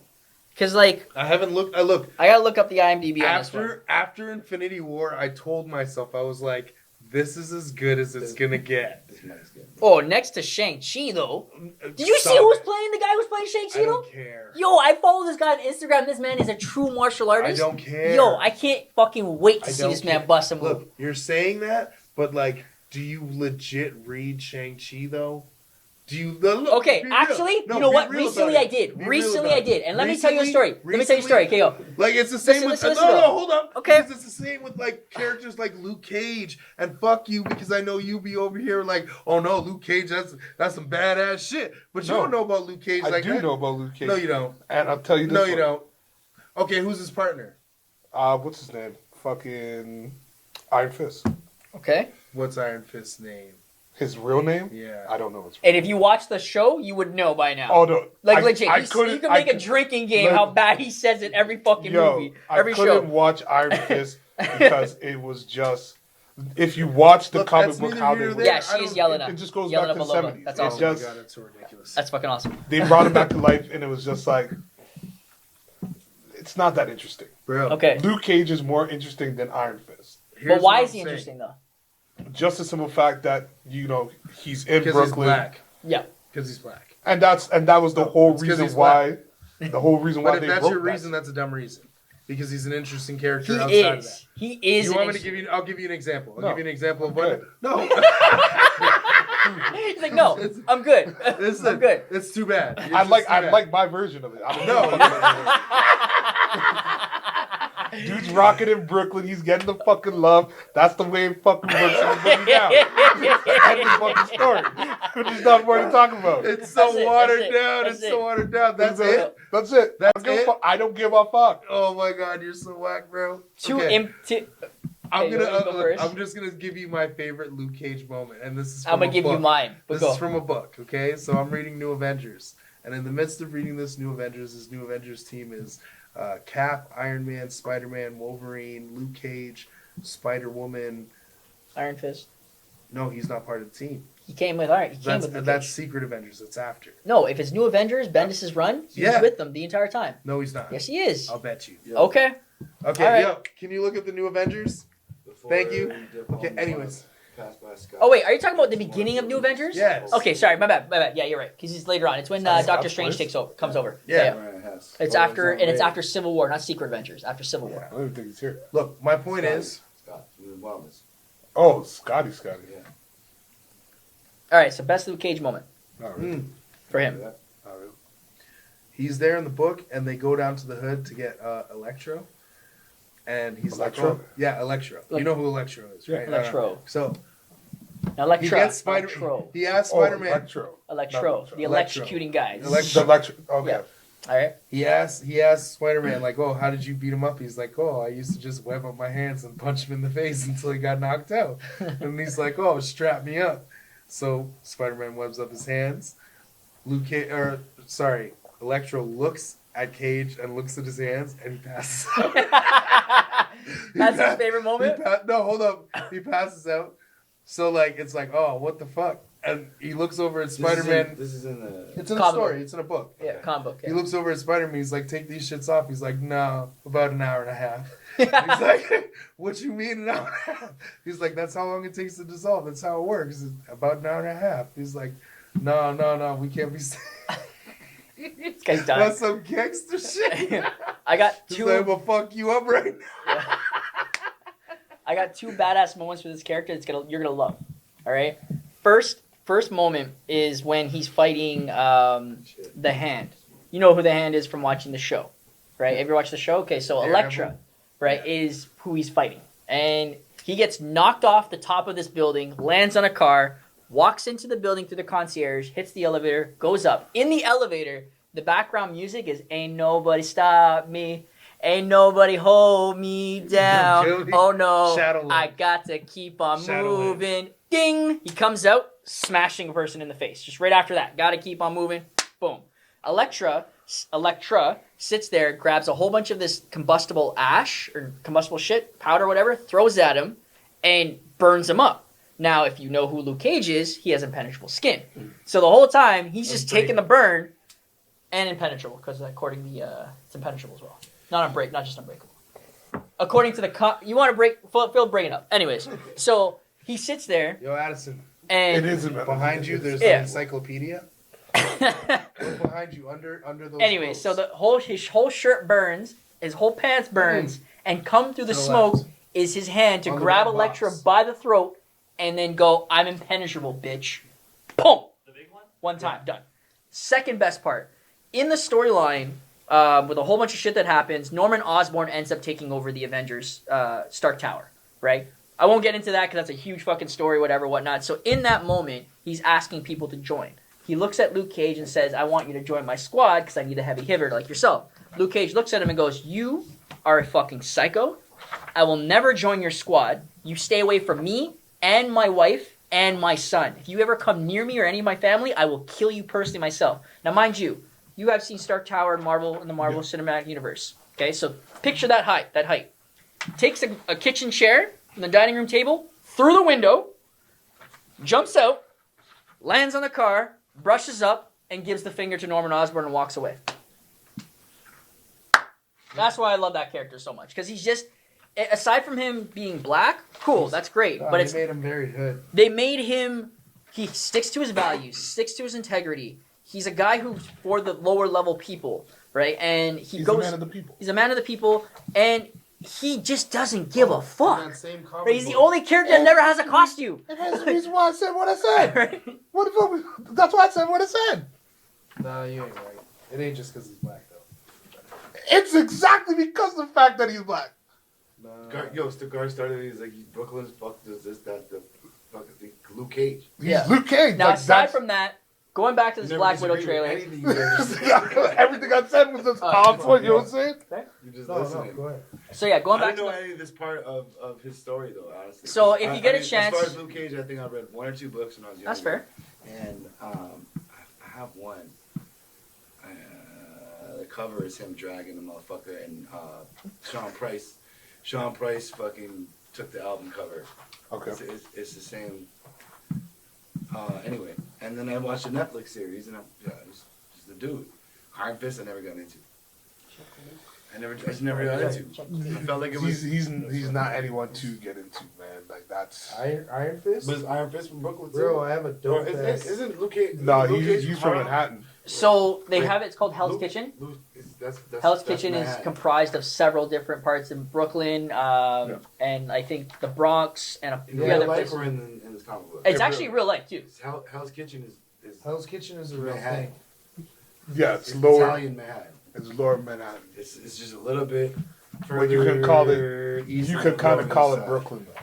Because like I haven't looked. I look I gotta look up the IMDb on this one. after Infinity War. I told myself I was like, this is as good as it's gonna get. This might get. Oh, next to Shang-Chi though. Did you see Stop who's it. playing the guy who's playing Shang-Chi I though? don't care. Yo, I follow this guy on Instagram. This man is a true martial I artist. don't care. Yo, I can't fucking wait to I see don't this man care. bust a move. Look, you're saying that, but like, do you legit read Shang-Chi though? Do you? Look, Okay, be real. actually, No, you know be what? real Recently about I it. did. Be real Recently about I it. did. And let me tell you a story. Recently- Let me tell you a story. Okay, yo. Like it's the same Listen, with listen, no, listen, no, hold up. Okay. Because it's the same with like characters like Luke Cage and fuck you because I know you be over here like, oh no, Luke Cage, that's some badass shit. But you No. don't know about Luke Cage I like do that. know about Luke Cage. No, you don't. And I'll tell you this No, one. you don't. Okay, who's his partner? What's his name? Fucking Iron Fist. Okay. What's Iron Fist's name? His real name? Yeah. I don't know his real And if you watch the show, you would know by now. Oh, no. Like legit, I you couldn't- can I make a could- drinking game Look- how bad he says it every fucking movie, every I couldn't show. watch Iron Fist because it was just. If you watch the Look, comic that's book, neither how here they nor were, there. Yeah, she I is don't- yelling it just goes Yelena back to the Belova. 70s. That's It's awesome. Oh my just god, it's so ridiculous. That's fucking awesome. they brought him back to life, and it was just like it's not that interesting. Bro. Okay. Luke Cage is more interesting than Iron Fist. Here's But why what is he I'm saying. interesting though? Just the simple fact that he's in Because Brooklyn, he's black. Yeah. Because he's black. and that was the whole It's 'cause reason he's why. The whole reason why But if they that's wrote your that. reason, that's a dumb reason. Because he's an interesting character He outside of that. is. He is. You an want me to interesting- give you? I'll give you an example. I'll No. give you an example of Okay. what. No. He's like, no, I'm good. Listen, I'm good. It's too bad. It's I just like too I bad. like my version of it. I don't No. know. Dude's rocking in Brooklyn. He's getting the fucking love. That's the way it fucking works in the movie now. End the fucking story. There's not more to talk about. It's so That's it, watered that's it, down. that's It's it. so watered down. That's it. That's it. That's it? I don't give a fuck. Oh my god, you're so whack, bro. Too Okay. empty. I'm Okay, gonna. you wanna go first? I'm just gonna give you my favorite Luke Cage moment, and this is. From I'm gonna a give book. you mine. But This go. is from a book, okay? So I'm reading New Avengers, and in the midst of reading this New Avengers team is Cap, Iron Man, Spider-Man, Wolverine, Luke Cage, Spider-Woman. Iron Fist. No, he's not part of the team. He came with Iron. He came That's with Luke that's Cage. Secret Avengers. That's after. No, if it's New Avengers, Bendis' run, he's Yeah. with them the entire time. No, he's not. Yes, he is. I'll bet you. Okay. Okay, All right. yo, can you look at the New Avengers? Before Thank you. we dip Okay, on anyways. Passed by Scott. Oh wait, are you talking about the beginning of New Avengers? Yes. Okay, sorry, my bad. Yeah, you're right. Because it's later on. It's when Scott's Doctor Strange voice? takes over, comes over. Yeah. Ryan Hess. It's Oh, after, on and it's Ray. after Civil War, not Secret Avengers. After Civil War. I don't even think he's here. Look, my point is, Scott. He was wellness. Oh, Scotty. Yeah. All right, so best Luke Cage moment Not really. for him. Not really. he's there in the book, and they go down to the hood to get Electro, and he's Electro? like, oh, yeah, Electro. You know who Electro is, right? Electro. So Now, he Electra. gets Spider. Electro. He asks Oh, Spider-Man. Electro. Electro. The Electro. electrocuting guys. Electro. The Electro. Okay. Yeah. All right. He asks Spider-Man, like, oh, how did you beat him up? He's like, oh, I used to just web up my hands and punch him in the face until he got knocked out. And he's like, oh, strap me up. So Spider-Man webs up his hands. Electro looks at Cage and looks at his hands, and he passes out. That's his favorite moment? No, hold up. He passes out. So, like, it's like, oh, what the fuck? and he looks over at This Spider-Man. This is in the. It's in the Comic story. book. It's in a book. Yeah, comic book. He Yeah. looks over at Spider-Man. He's like, take these shits off. He's like, no, about an hour and a half. He's like, what you mean an hour and a half? He's like, that's how long it takes to dissolve. That's how it works. It's about an hour and a half. He's like, no, we can't be. This guy's dying. That's some gangster shit. I got He's two. like, we'll fuck you up right now. Yeah. I got two badass moments with this character. You're gonna love. All right. First moment is when he's fighting the Hand. You know who the Hand is from watching the show, right? Have you watched the show? Okay, so Elektra, right, is who he's fighting, and he gets knocked off the top of this building, lands on a car, walks into the building through the concierge, hits the elevator, goes up. In the elevator, the background music is "Ain't Nobody Stop Me." Ain't nobody hold me down. Oh no, I got to keep on moving. Ding! He comes out, smashing a person in the face. Just right after that. Got to keep on moving. Boom. Electra sits there, grabs a whole bunch of this combustible ash, or combustible shit, powder, whatever, throws at him, and burns him up. Now, if you know who Luke Cage is, he has impenetrable skin. So the whole time, he's just taking the burn, and impenetrable, because according to it's impenetrable as well. Not just unbreakable. According to the you want to break, Phil, bring it up. Anyways, so he sits there. Yo, Addison. And it is behind you. There's an encyclopedia. Look behind you, under those. Anyway, ropes. so his whole shirt burns, his whole pants burns, and come through the smoke is his hand to grab Elektra by the throat, and then go, "I'm impenetrable, bitch." Boom. The big one. One time, done. Second best part in the storyline. With a whole bunch of shit that happens, Norman Osborn ends up taking over the Avengers Stark Tower, right? I won't get into that because that's a huge fucking story, whatever, whatnot. So in that moment, he's asking people to join. He looks at Luke Cage and says, I want you to join my squad because I need a heavy hitter like yourself. Luke Cage looks at him and goes, you are a fucking psycho. I will never join your squad. You stay away from me and my wife and my son. If you ever come near me or any of my family, I will kill you personally myself. Now, mind you, you have seen Stark Tower in the Marvel Cinematic Universe. Okay, so picture that height. Takes a kitchen chair from the dining room table, through the window, jumps out, lands on the car, brushes up, and gives the finger to Norman Osborn and walks away. That's why I love that character so much. Because he's just, aside from him being black, cool, that's great. But they made him very hood. They made him, he sticks to his values, sticks to his integrity. He's a guy who's for the lower level people, right? And he's a man of the people. He's a man of the people, and he just doesn't give a fuck. Right? He's the only character that never has a costume. And that's the reason why I said what I said. Right? That's why I said what I said. No, you ain't right. It ain't just because he's black, though. It's exactly because of the fact that he's black. Gar started. He's like, Brooklyn's fuck does this, that, the fucking thing. Luke Cage. Yeah. Luke Cage. Now, aside from that, going back to this Black Widow trailer. Everything I said was just on point, you know what I'm saying? Okay. You just listening. No, go ahead. So yeah, going I back didn't to know any of this part of his story though, honestly. So if you get a chance, as far as Luke Cage, I think I read 1 or 2 books when I was younger. That's fair. And I have one. The cover is him dragging the motherfucker, and Sean Price fucking took the album cover. Okay. It's the same. Anyway, and then I watched a Netflix series, and it's the dude. Iron Fist I never got into. I just never got into. I felt like it was. He's not anyone to get into, man. Like that's Iron Fist. Was Iron Fist from Brooklyn too? Bro, I have a dope ass. Isn't Luke Cage? no, Luke Cage he's from Manhattan. So they have it. It's called Hell's Kitchen. That's Hell's Kitchen is comprised of several different parts in Brooklyn, and I think the Bronx and a few in real other life places. or in this comic book? It's actually real life too. Hell's Kitchen is Hell's Kitchen is a real Manhattan. thing. Yeah, it's It's lower. Italian Manhattan. It's lower Manhattan. It's just a little bit. But you can call it. east You of could kind Lower of call East it Side. Brooklyn though.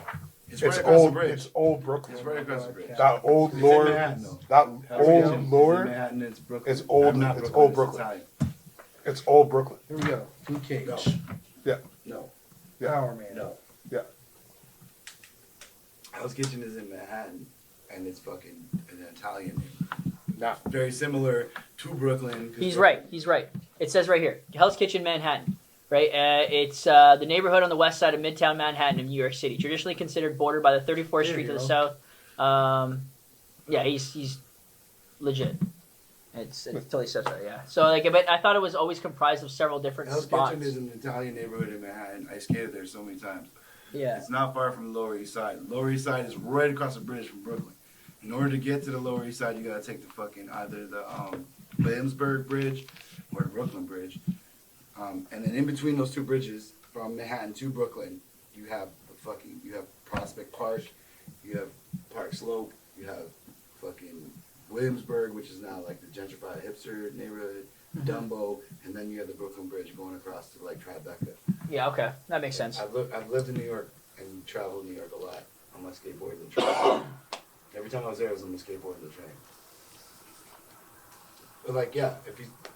It's right It's across the old. bridge. It's old Brooklyn. It's right across the bridge. That old It's in lore. Manhattan, though. That Hell's old Kitchen is in lore. Manhattan, it's Brooklyn. It's old. Not It's Brooklyn, old Brooklyn. Italian. It's old Brooklyn. Here we go. Luke Cage. No. Yeah. No. Power Man. No. Yeah. Hell's Kitchen is in Manhattan, and it's fucking an Italian name. Nah. Very similar to Brooklyn. He's right. It says right here, Hell's Kitchen, Manhattan. Right, it's the neighborhood on the west side of Midtown Manhattan in New York City, traditionally considered bordered by the 34th Street to the south. Yeah, he's legit. It's totally says that, yeah. So like, but I thought it was always comprised of several different Hell's spots. Kitchen is an Italian neighborhood in Manhattan. I skated there so many times. Yeah. It's not far from the Lower East Side. Lower East Side is right across the bridge from Brooklyn. In order to get to the Lower East Side, you gotta take the fucking either the Williamsburg Bridge or the Brooklyn Bridge. And then in between those two bridges, from Manhattan to Brooklyn, you have Prospect Park, you have Park Slope, you have fucking Williamsburg, which is now like the gentrified hipster neighborhood, Dumbo, and then you have the Brooklyn Bridge going across to like Tribeca. Yeah, okay, that makes sense. I've lived in New York and traveled New York a lot on my skateboard and the train. Every time I was there, I was on the skateboard and the train. But like, yeah,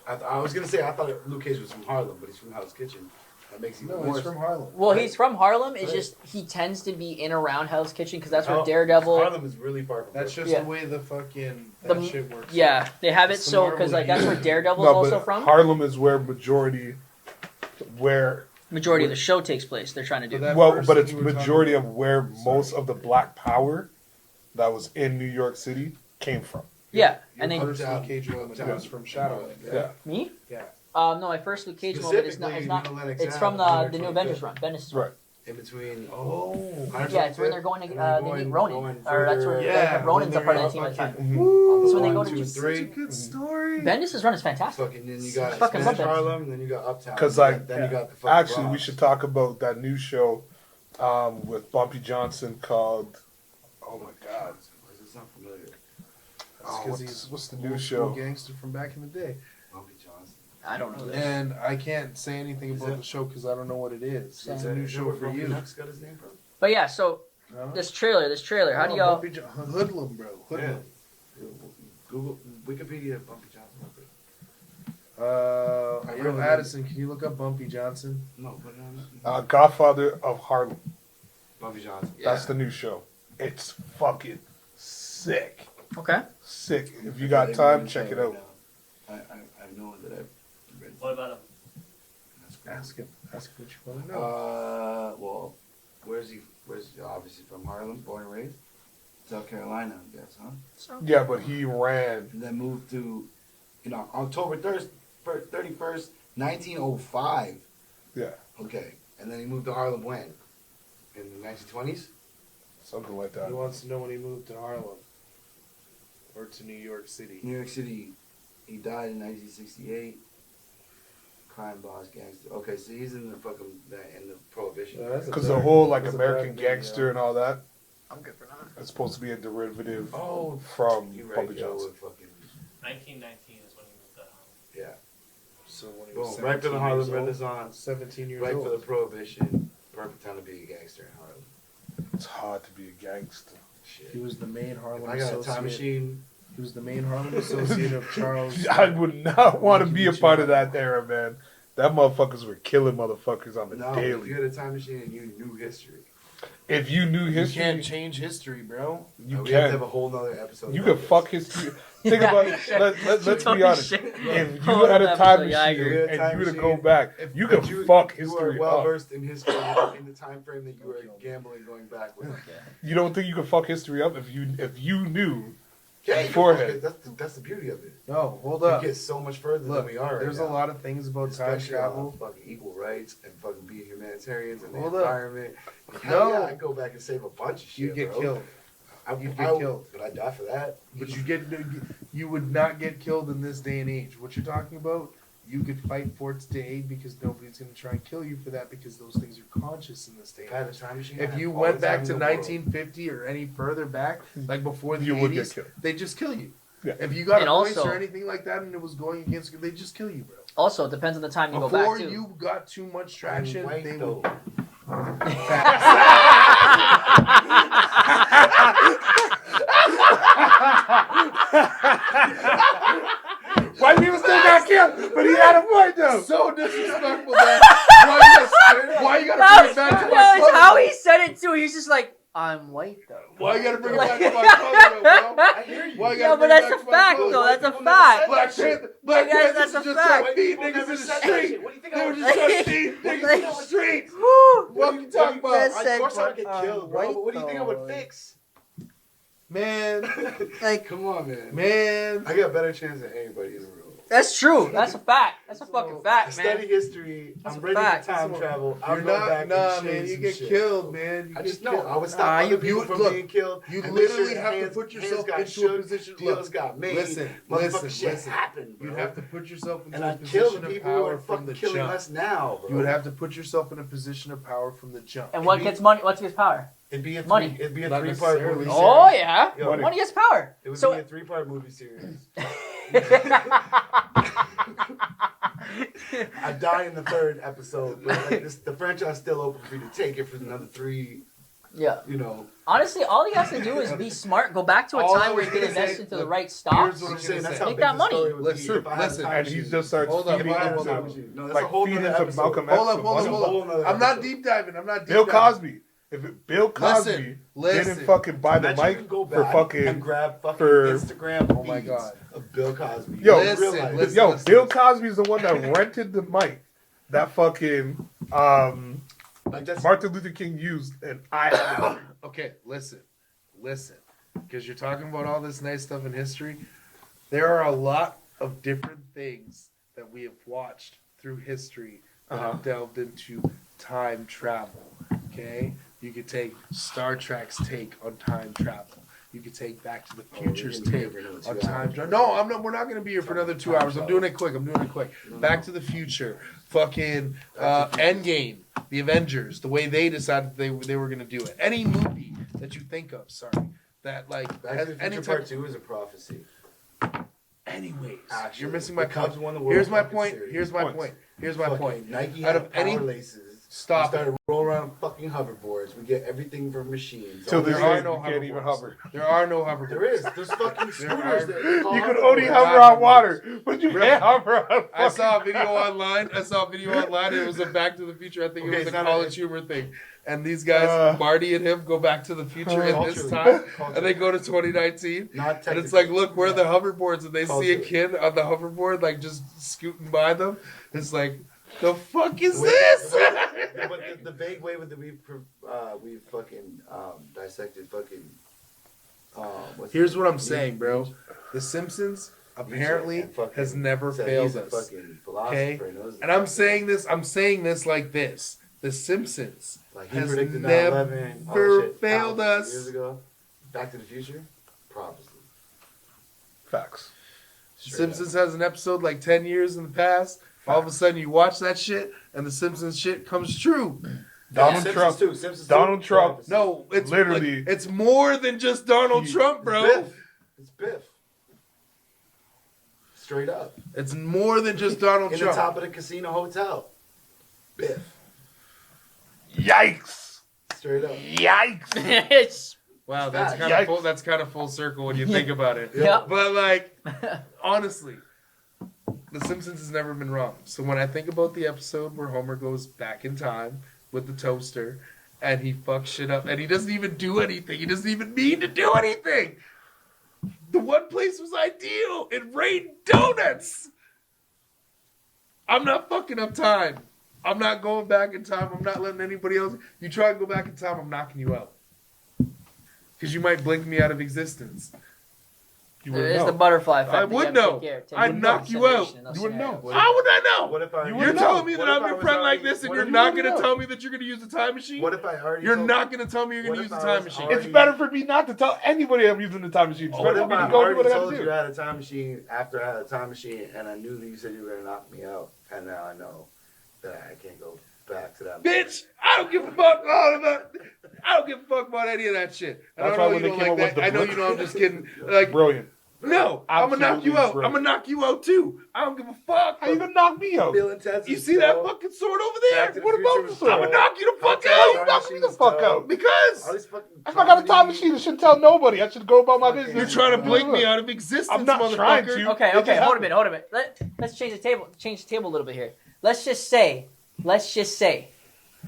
I was gonna say I thought Luke Cage was from Harlem, but he's from Hell's Kitchen. That makes it even No, worse. he's from Harlem. Well, he's from Harlem. It's Right. just he tends to be in around Hell's Kitchen because that's where Oh, Daredevil. Harlem is really far from. That's Brooklyn. just Yeah. the way the fucking The- that shit works. Yeah, they have it It's the so because like that's where Marvel Daredevil's No, also but from. Harlem is where majority Majority of the show takes place. They're trying to do. But that well, first but thing it's you were majority talking of where about- most of the black power that was in New York City came from. Yeah, Your and then first Luke Cage moment Uptown. was from Shadowland. Yeah. me. Yeah. No, my first Luke Cage moment is not. It's not. Specifically, Lennox It's Ave, from New York the new 25th. Avengers run. Bendis' run. Right. In between. Oh. Yeah, it's when they're going to And then they meet going Ronin, or that's where Yeah, Ronan's a when part of they're the team at the time. fucking- Mhm. That's when they go One, to two, do and Such a three. good story. Bendis' run is fantastic. Fucking then you got Fucking love Spanish that. Harlem, then you got Uptown. Because then you got the fucking actually, we Bronx. should talk about that new show with Bumpy Johnson called. Oh my God! Why does it sound familiar? That's Oh, 'cause he's what's the old new school show? gangster from back in the day. Bumpy Johnson. I don't know this. And I can't say anything Is about it- the show because I don't know what it is. Same. It's a new Is that show where for Bumpy you. Knox got his name from? But yeah, so No? this trailer. How do Oh, y'all? Hoodlum, bro. Hoodlum. Google Wikipedia Bumpy Johnson. Real Addison, can you look up Bumpy Johnson? No, put it on. Godfather of Harlem. Bumpy Johnson. That's the new show. It's fucking sick. Okay. Sick. If you got time, check it out. I know that I've read. What about him? Ask him. Ask him what you want to know. Well, where's he obviously from Harlem, born and raised? South Carolina, I guess, huh? Yeah, but he ran. And then moved to, October 31st, 1905. Yeah, Okay. And then he moved to Harlem when? In the 1920s? something like that. He wants to know when he moved to Harlem or to New York City. New York City. He died in 1968. Crime boss, gangster. Okay, so he's in the Prohibition. Yeah, that's a Because the dark- whole like that's a American dark video. Gangster and all that, I'm good for that. it's supposed to be a derivative Oh, from You're right, Bumpy Joe, Johnson. with fucking, 1919 is when he moved to yeah. so when he was Boom, right for the 17 Harlem years old. Renaissance, 17 years right old. for the Prohibition. Perfect time to be a gangster in Harlem. It's hard to be a gangster. He Shit. was the main Harlem If I got a associate. time machine, He was the main Harlem associate of Charles. I would not want to be a part of that era, man. That motherfuckers were killing motherfuckers on the no, if daily. you had a time machine and you knew history, If you knew You history, can't change history, bro. you we have to can. have a whole nother episode. You about can this. fuck history. Think about it. Let's be honest. If you Whole had a episode, time yeah, I machine agree. and you were to Time go machine. back, you But could fuck You are history well up. versed in history in the time frame that you were gambling going backwards. You don't think you could fuck history up if you knew? Yeah, you can Beforehand. fuck it. That's the beauty of it. No, hold We up. get so much further Look, than we are. there's right a now. lot of things about time Especially travel. on fucking equal rights and fucking being humanitarians and the Hold up. environment. Hell No. yeah, I'd go back and save a bunch of shit. You get bro. killed. You'd get killed. But I die for that. But you would not get killed in this day and age. What you're talking about, you could fight for it today because nobody's going to try and kill you for that because those things are conscious in this day If I and had a age. time machine, I'd If have you all went the time back in to the world. 1950 or any further back, like before the You would 80s, get killed. they just kill you. Yeah. If you got And a voice also- or anything like that and it was going against you, they just kill you, bro. Also, it depends on the time you go Before back to. you got too much I'm traction, white, they though. would. White people still got killed, but he had a point though. So disrespectful, man. Why you gotta bring it back to No, my it's color? how he said it too. He's just like, I'm white though. Why you gotta bring it back to my color, though, bro? I hear you. Why you Yeah, gotta but bring it that's back a to my fact color? though. That's a People never fact. said Black Panther, Black Guys, Panther that's was a just fact. trying to feed People niggas never in the said that street. shit. What do you think They I were would just say? trying to feed niggas in the streets. Woo! What you talking about? That's Of said, course I would but, get killed, bro. white But what do you think I would though. fix? Man, Like, Come on, man. man. I got a better chance than anybody in the room. that's true. That's a fact. That's a fucking fact, Study man. history. That's I'm a ready fact. for time travel. You're I'm going not, back nah, and man. change You some get shit. killed, man. You I get just know. killed. I would stop other people from look, being killed. You and make sure literally that have to hands- put hands yourself got into shook, a position. Deals Look, got made. listen, Motherfucking listen, shit listen. happened, bro. You'd have to put yourself into and a I kill the position of people who power are from the fucking killing jump. us now, bro. You would have to put yourself in a position of power from the jump. And what gets money? What gets power? It'd be a Money. It'd be a Not 3-part necessarily. movie. Oh series. yeah, Yo, money gets power. It would So be a 3-part movie series. I die in the 3rd episode, but like this, the franchise still open for you to take it for another 3. yeah. You know, Honestly, all he has to do is be smart. Go back to a All time I where was he can gonna invest say, into look, the right here's stocks. what I'm I'm saying gonna that's say. how Make big that the money. story would Listen, be if I had a listen, time And he machine. just starts Hold up, feeding hold up, into, hold up. No, that's like a whole feeding nother into episode. Malcolm Hold X. up, hold up, That's a hold whole up. nother I'm not episode. deep diving. I'm not deep Bill diving. Cosby. If Bill Cosby Listen. didn't fucking buy the Imagine you mic can go for back fucking and grab fucking for- Instagram Oh my feeds God. of Bill Cosby. Yo, In real listen, life. listen. Yo, Bill Cosby's the one that rented the mic that fucking Like that's Martin Luther King used, and I have it. Okay, listen, because you're talking about all this nice stuff in history. There are a lot of different things that we have watched through history that have delved into time travel. Okay, you could take Star Trek's take on time travel. You could take Back to the Future's we're gonna be take here for another on 2 time hours. travel. No, I'm not. We're not going to be here for another 2 hours. I'm doing it quick. Back to the Future, fucking Endgame, the Avengers, the way they decided they were going to do it. Any movie that you think of, that like Back has to the any Future type. Part 2 is a prophecy. Anyways, Actually, you're missing my the Cubs point. won the World Here's my fucking point. Series. Here's my Points. point. Here's my Fucking point. Nike Out had of power any- laces. Stop We started rolling around fucking hoverboards. We get everything from machines. Till All this there are day, no you can't even hoverboards. hover. There are no hoverboards. There is. There's fucking There scooters. are- that call You can hoverboards. only hoverboard. hover on water, but you Really? can't hover on. I saw a video online. It was a Back to the Future. I think Okay, it was it's a not a- college humor thing. And these guys, Marty and him, go back to the future in this time, and they go to 2019. Not And it's like, technically. look, we're the hoverboards, and they see a Culture. kid on the hoverboard, like just scooting by them. It's like, the fuck is The way- this? But the vague way that we fucking dissected fucking. What's Here's it? what I'm saying, bro. The Simpsons apparently And fucking has never said failed he's a us. fucking philosopher Okay? and knows And I'm saying this like this. The Simpsons like he has predicted never 9/11 failed us. years ago. Back to the Future, prophecy. Facts. Straight Simpsons has an episode like 10 years in the past. All of a sudden you watch that shit and the Simpsons shit comes true. Donald Simpsons Trump. too, Simpsons Donald too, Trump. prophecy. No, it's Literally. like, it's more than just Donald Trump, It's bro. Biff. It's Biff. Straight up. It's more than just Donald In the Trump. top of the casino hotel. Biff. Yikes! Straight up. Yikes! It's Wow, that's Facts. kind of full circle when you think about it. Yeah. But like, honestly, The Simpsons has never been wrong. So when I think about the episode where Homer goes back in time with the toaster and he fucks shit up and he doesn't even do anything. He doesn't even mean to do anything. The one place was ideal. It rained donuts. I'm not fucking up time. I'm not going back in time. I'm not letting anybody else. You try and go back in time, I'm knocking you out. Because you might blink me out of existence. You there wouldn't is know. the butterfly effect. I that you would have to know. take care of. Take I'd into knock you consideration out. in those You wouldn't know. scenarios. How would I know? What if I? You You're would telling know. me that What I'm if I your was friend like already- this and what you're if you not wouldn't going to know? tell me that you're going to use the time machine? What if I already? You're told- not going to tell me you're going What to if use the I time was machine. already- It's better for me not to tell anybody I'm using the time machine. It's What better if for me I to go do already what I told gotta you do. I had a time machine after I had a time machine and I knew that you said you were gonna knock me out, and now I know that I can't go back to that. Bitch, I don't give a fuck all about. I don't give a fuck about any of that shit. And That's I why know when you they don't came like up with that. the I know blip- you know I'm just kidding. Like, Brilliant. no, I'm gonna knock you Absolutely out. brilliant. I'm gonna knock you out too. I don't give a fuck. How you gonna knock me out? Bill and Ted's You is see that still- fucking sword over Back to there? the What Future about was the still- I'm gonna knock you the fuck How you out. knock me the fuck out? Because All these fucking If I got a time comedy- machine, it shouldn't tell nobody. I should go about my business. you're trying to blink me out of existence, I'm not motherfucker. trying to. Okay, It okay, just hold a minute, hold a minute. Let's change the table. Change the table a little bit here. Let's just say,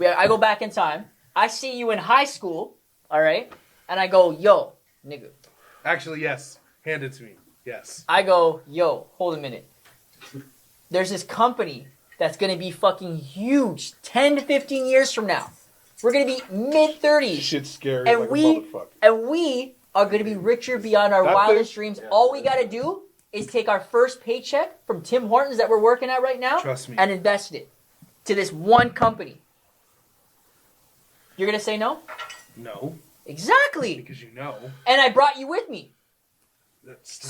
I go back in time. I see you in high school, all right, and I go, yo, nigga. Actually, yes. Hand it to me. Yes. I go, yo, hold a minute. There's this company that's gonna be fucking huge 10 to 15 years from now. We're gonna be mid-30s. Shit's scary And like we- a motherfucker. And we are going to be richer beyond our That wildest thing- dreams. All we got to do is take our first paycheck from Tim Hortons that we're working at right now Trust me. and invest it to this one company. You're going to say no? No, Exactly. because you know. And I brought you with me. That's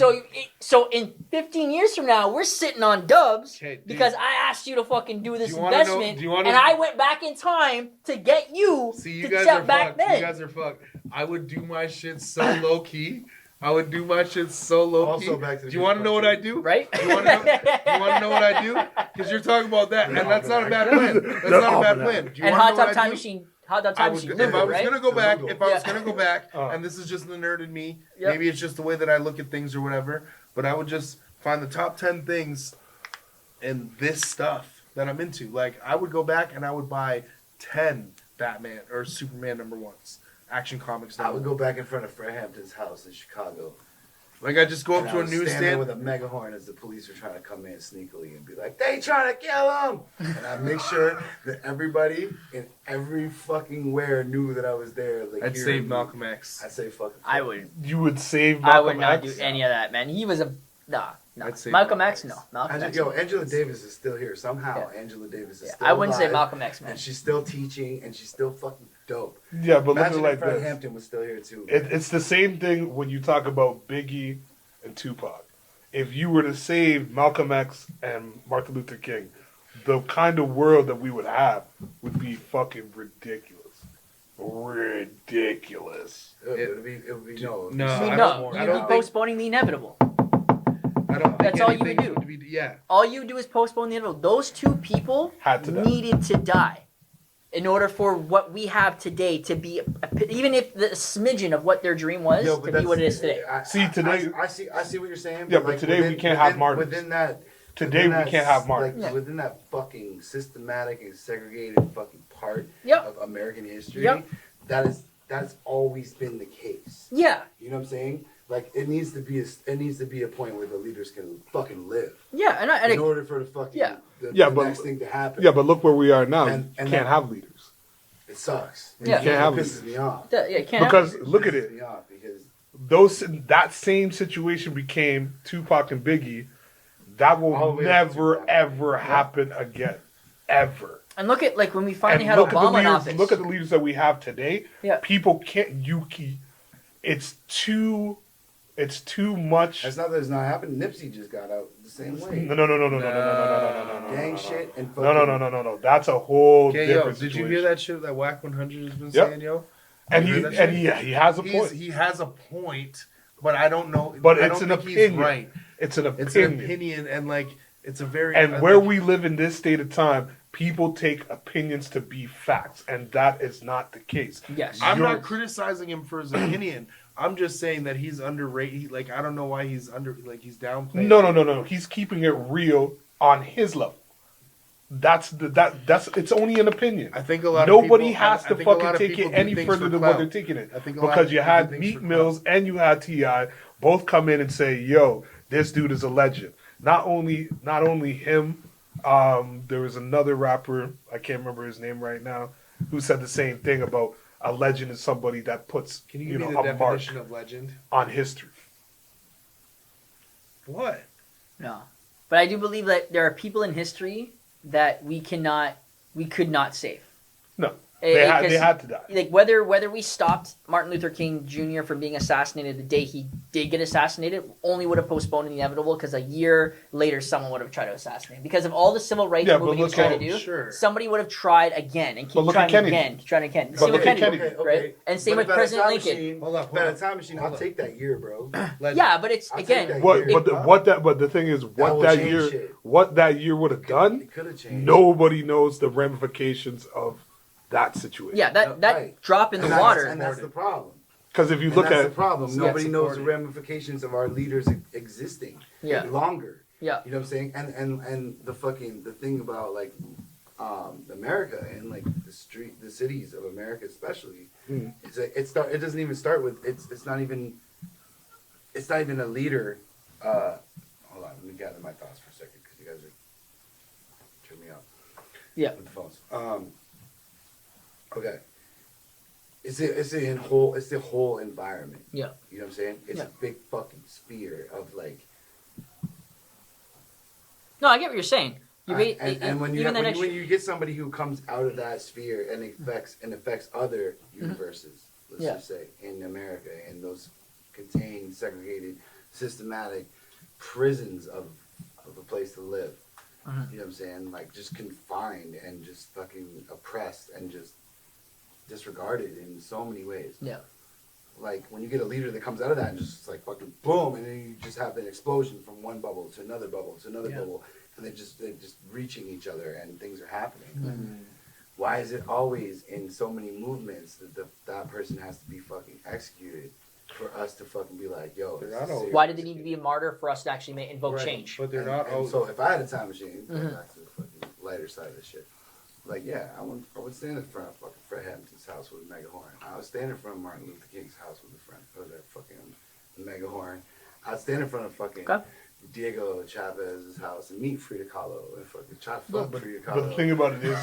So in 15 years from now, we're sitting on dubs Okay, dude. because I asked you to fucking do this Do you wanna know- investment, do you wanna- and I went back in time to get you See, you to guys step are back fucked. then. You guys are fucked. I would do my shit so low key. I would do my shit so low key. Also, back to the Do you want to know what I do? Right? You want to know what I do? Because you're talking about that, and that's not a bad plan. That's not a bad plan. Do you And wanna Hot know what Tub I Time do? Machine. Hot Tub I Time would, Machine. if I was right? gonna go back, Yeah. and this is just the nerd in me, Yep. maybe it's just the way that I look at things or whatever, but I would just find the top 10 things in this stuff that I'm into. Like, I would go back and I would buy 10 Batman or Superman #1s, Action Comics I would #1. go back in front of Fred Hampton's house in Chicago. Like, I just go up And to I a would stand there newsstand. with a megahorn as the police are trying to come in sneakily and be like, "They trying to kill him!" And I make sure that everybody in every fucking where knew that I was there. Like, I'd hearing save me. Malcolm X. I'd say fucking. I would. You would save I Malcolm would not X? do any of that, man. He was a nah. I'd say Malcolm Malcolm X, X. no. Malcolm X. Yo, Angela Davis is still here somehow. Yeah. Angela Davis is Yeah, still I wouldn't say alive, Malcolm X, man. and she's still teaching, and she's still fucking dope. Yeah, but look at it Imagine like if Fred this. Hampton was still here too. It's the same thing when you talk about Biggie and Tupac. If you were to save Malcolm X and Martin Luther King, the kind of world that we would have would be fucking ridiculous. Ridiculous. It would be no. No, I mean, I no, don't- I you'd don't be think- postponing the inevitable. I don't think That's all you would anything do. Be, yeah. All you do is postpone the inevitable. Those two people Had to die. needed to die in order for what we have today to be, even if the smidgen of what their dream was, Yo, to but be that's- what it is today. See, today- I see what you're saying. Yeah, but today we can't have martyrs. Within that, Today we can't have martyrs. Yeah. Within that fucking systematic and segregated fucking part Yep. of American history, Yep. that's always been the case. Yeah, You know what I'm saying? Like it needs to be a point where the leaders can fucking live yeah, and in order for the fucking Yeah. the but- next thing to happen. Yeah, but look where we are now. And You that- can't have leaders. it sucks. Yeah. You can't have It pisses leaders. me off. yeah, you can't Because have look at pisses it. me off because That same situation became Tupac and Biggie. That All the will way up to never Tupac. ever happen again. Ever. And look at like when we And finally had look at the Obama in leaders. office. Look at the leaders that we have today. Yeah. People can't. It's too much. it's not that it's not happening. Nipsey just got out the same way. No. Gang shit and fucking No. That's a whole Okay, yo, different did situation. you hear that shit that Whack 100 has been Yep. saying, yo? And You he heard that and shit? he has a point. He has a point, but I don't know. But I it's don't an think opinion. He's right. It's an opinion. It's an opinion, and like it's a very And where we live in this state of time, people take opinions to be facts, and that is not the case. Yes. I'm You're- not criticizing him for his opinion. I'm just saying that he's underrated. Like I don't know why he's he's downplaying. No. He's keeping it real on his level. That's it's only an opinion. I think a lot. Nobody of people, has I to think a lot fucking of take people it do any things further for than clout. what they're taking it. I think a lot Because of you people had do things Meek for clout. Mills and you had T.I. both come in and say, "Yo, this dude is a legend." Not only him. There was another rapper, I can't remember his name right now, who said the same thing about a legend is somebody that puts Can you give me the a mark definition of legend? on history. What? No, but I do believe that there are people in history that we could not save. No, Eh, they because- had to die. Like whether we stopped Martin Luther King Jr. from being assassinated the day he did get assassinated, only would have postponed the inevitable because a year later someone would have tried to assassinate him. Because of all the civil rights Yeah, but movement he was look trying at- to do. sure. Somebody would have tried again and But keep look at trying Kennedy. again, trying again. But Same with look at Kennedy, Kennedy. right? And same But with if I had a President time Lincoln. machine- Hold up, if I had hold a time machine, I'll up. take that year, bro. Legend. Yeah, but it's I'll take again. that. But the thing is, will change shit. what that year would have done, It could have changed. nobody knows the ramifications of that situation. Yeah, that Right. drop in the And that's- water. and that's the problem. Because if you And look that's at the problem. Yeah, Nobody knows the supported. ramifications of our leaders existing Yeah. longer. Yeah. You know what I'm saying? And the thing about like America and like the cities of America especially, it doesn't even start with it's not even a leader. Hold on, let me gather my thoughts for a second because you guys are turning me off. Yeah. With the phones. Okay. It's the whole environment. Yeah. You know what I'm saying? It's a big fucking sphere of like. No, I get what you're saying. And when even that when you get somebody who comes out of that sphere and affects other universes, let's just say in America, and those contained, segregated, systematic prisons of a place to live. You know what I'm saying? Like just confined and just fucking oppressed and just disregarded in so many ways. Yeah. Like when you get a leader that comes out of that and just like fucking boom, and then you just have an explosion from one bubble to another bubble to another bubble, and they're just reaching each other and things are happening. Why is it always in so many movements that that person has to be fucking executed for us to fucking be like, yo? Why did they need to be a martyr for us to actually invoke change? But they're not. So if I had a time machine, going back to the fucking lighter side of the shit. Like, yeah, I would stand in front of fucking Fred Hampton's house with a mega horn. I would stand in front of Martin Luther King's house with a fucking mega horn. I'd stand in front of fucking Diego Chavez's house and meet Frida Kahlo and fucking Frida Kahlo. But the thing about it is,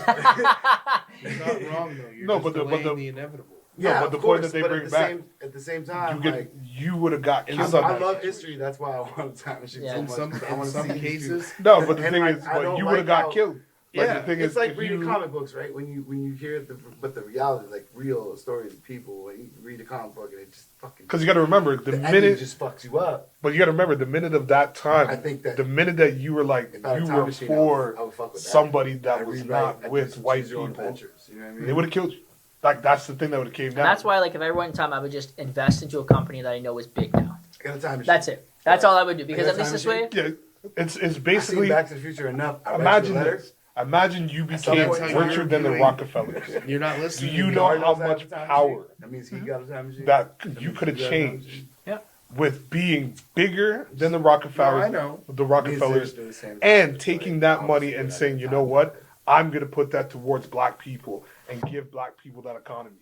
You're not wrong though. You're No, just but delaying the inevitable. Yeah, but the of point course, that they but bring back, at the same time, you would have got killed. I love history. That's why I want a time machine so much. In some cases, no, but the thing like, is, I don't you would have got how- killed. Like, Yeah, the thing It's is, like if reading you- comic books, right? When you hear the reality, like real stories of people, when you read a comic book and it just fucking. Because you got to remember the the ending minute, just fucks you up. but you got to remember the minute of that time. I think that the minute that you were like if I had a you time were machine, for I would fuck with that. somebody that I'd was rewrite- not I'd do with some white choose your own people, adventures, you know what I mean? they would have killed you. Like that's the thing that would have came down. And that's why, like, if I went in time, I would just invest into a company that I know is big now. I got a time machine. That's it. That's all I would do. Because got at least time this way, machine? Yeah, it's I've seen basically Back to the Future enough. I read imagine the letter. this. Imagine you some became point in richer time, than the doing- Rockefellers. you're not Do listening. you to me. know how Knows I have much a time power machine. That means he got a time machine. that you could have he got a time changed machine. with being bigger than the No, Rockefellers, I know. the Rockefellers, Means they're the same and time, taking right? that money Obviously, and at saying, the you time. know what, I'm going to put that towards black people and give black people that economy.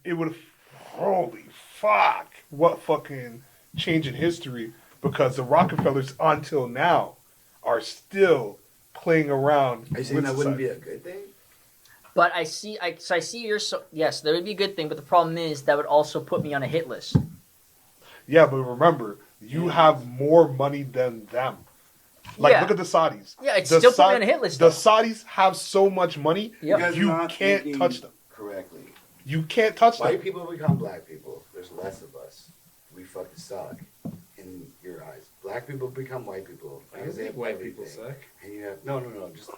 It would have, holy fuck, what fucking change in history, because the Rockefellers until now are still playing around. Are you saying with that wouldn't be society. a good thing? but I see your yes, that would be a good thing. But the problem is that would also put me on a hit list. Yeah, but remember, you have more money than them. Like, Yeah. look at the Saudis. Yeah, it's The still put me Sau- on a hit list. The Though. Saudis have so much money, Yep. guys are you not can't thinking touch them. correctly. You can't touch them. White people become black people. There's less of us. We fucking suck in your eyes. Black people become white people. I don't because they think have white people everything. suck. And you have no, just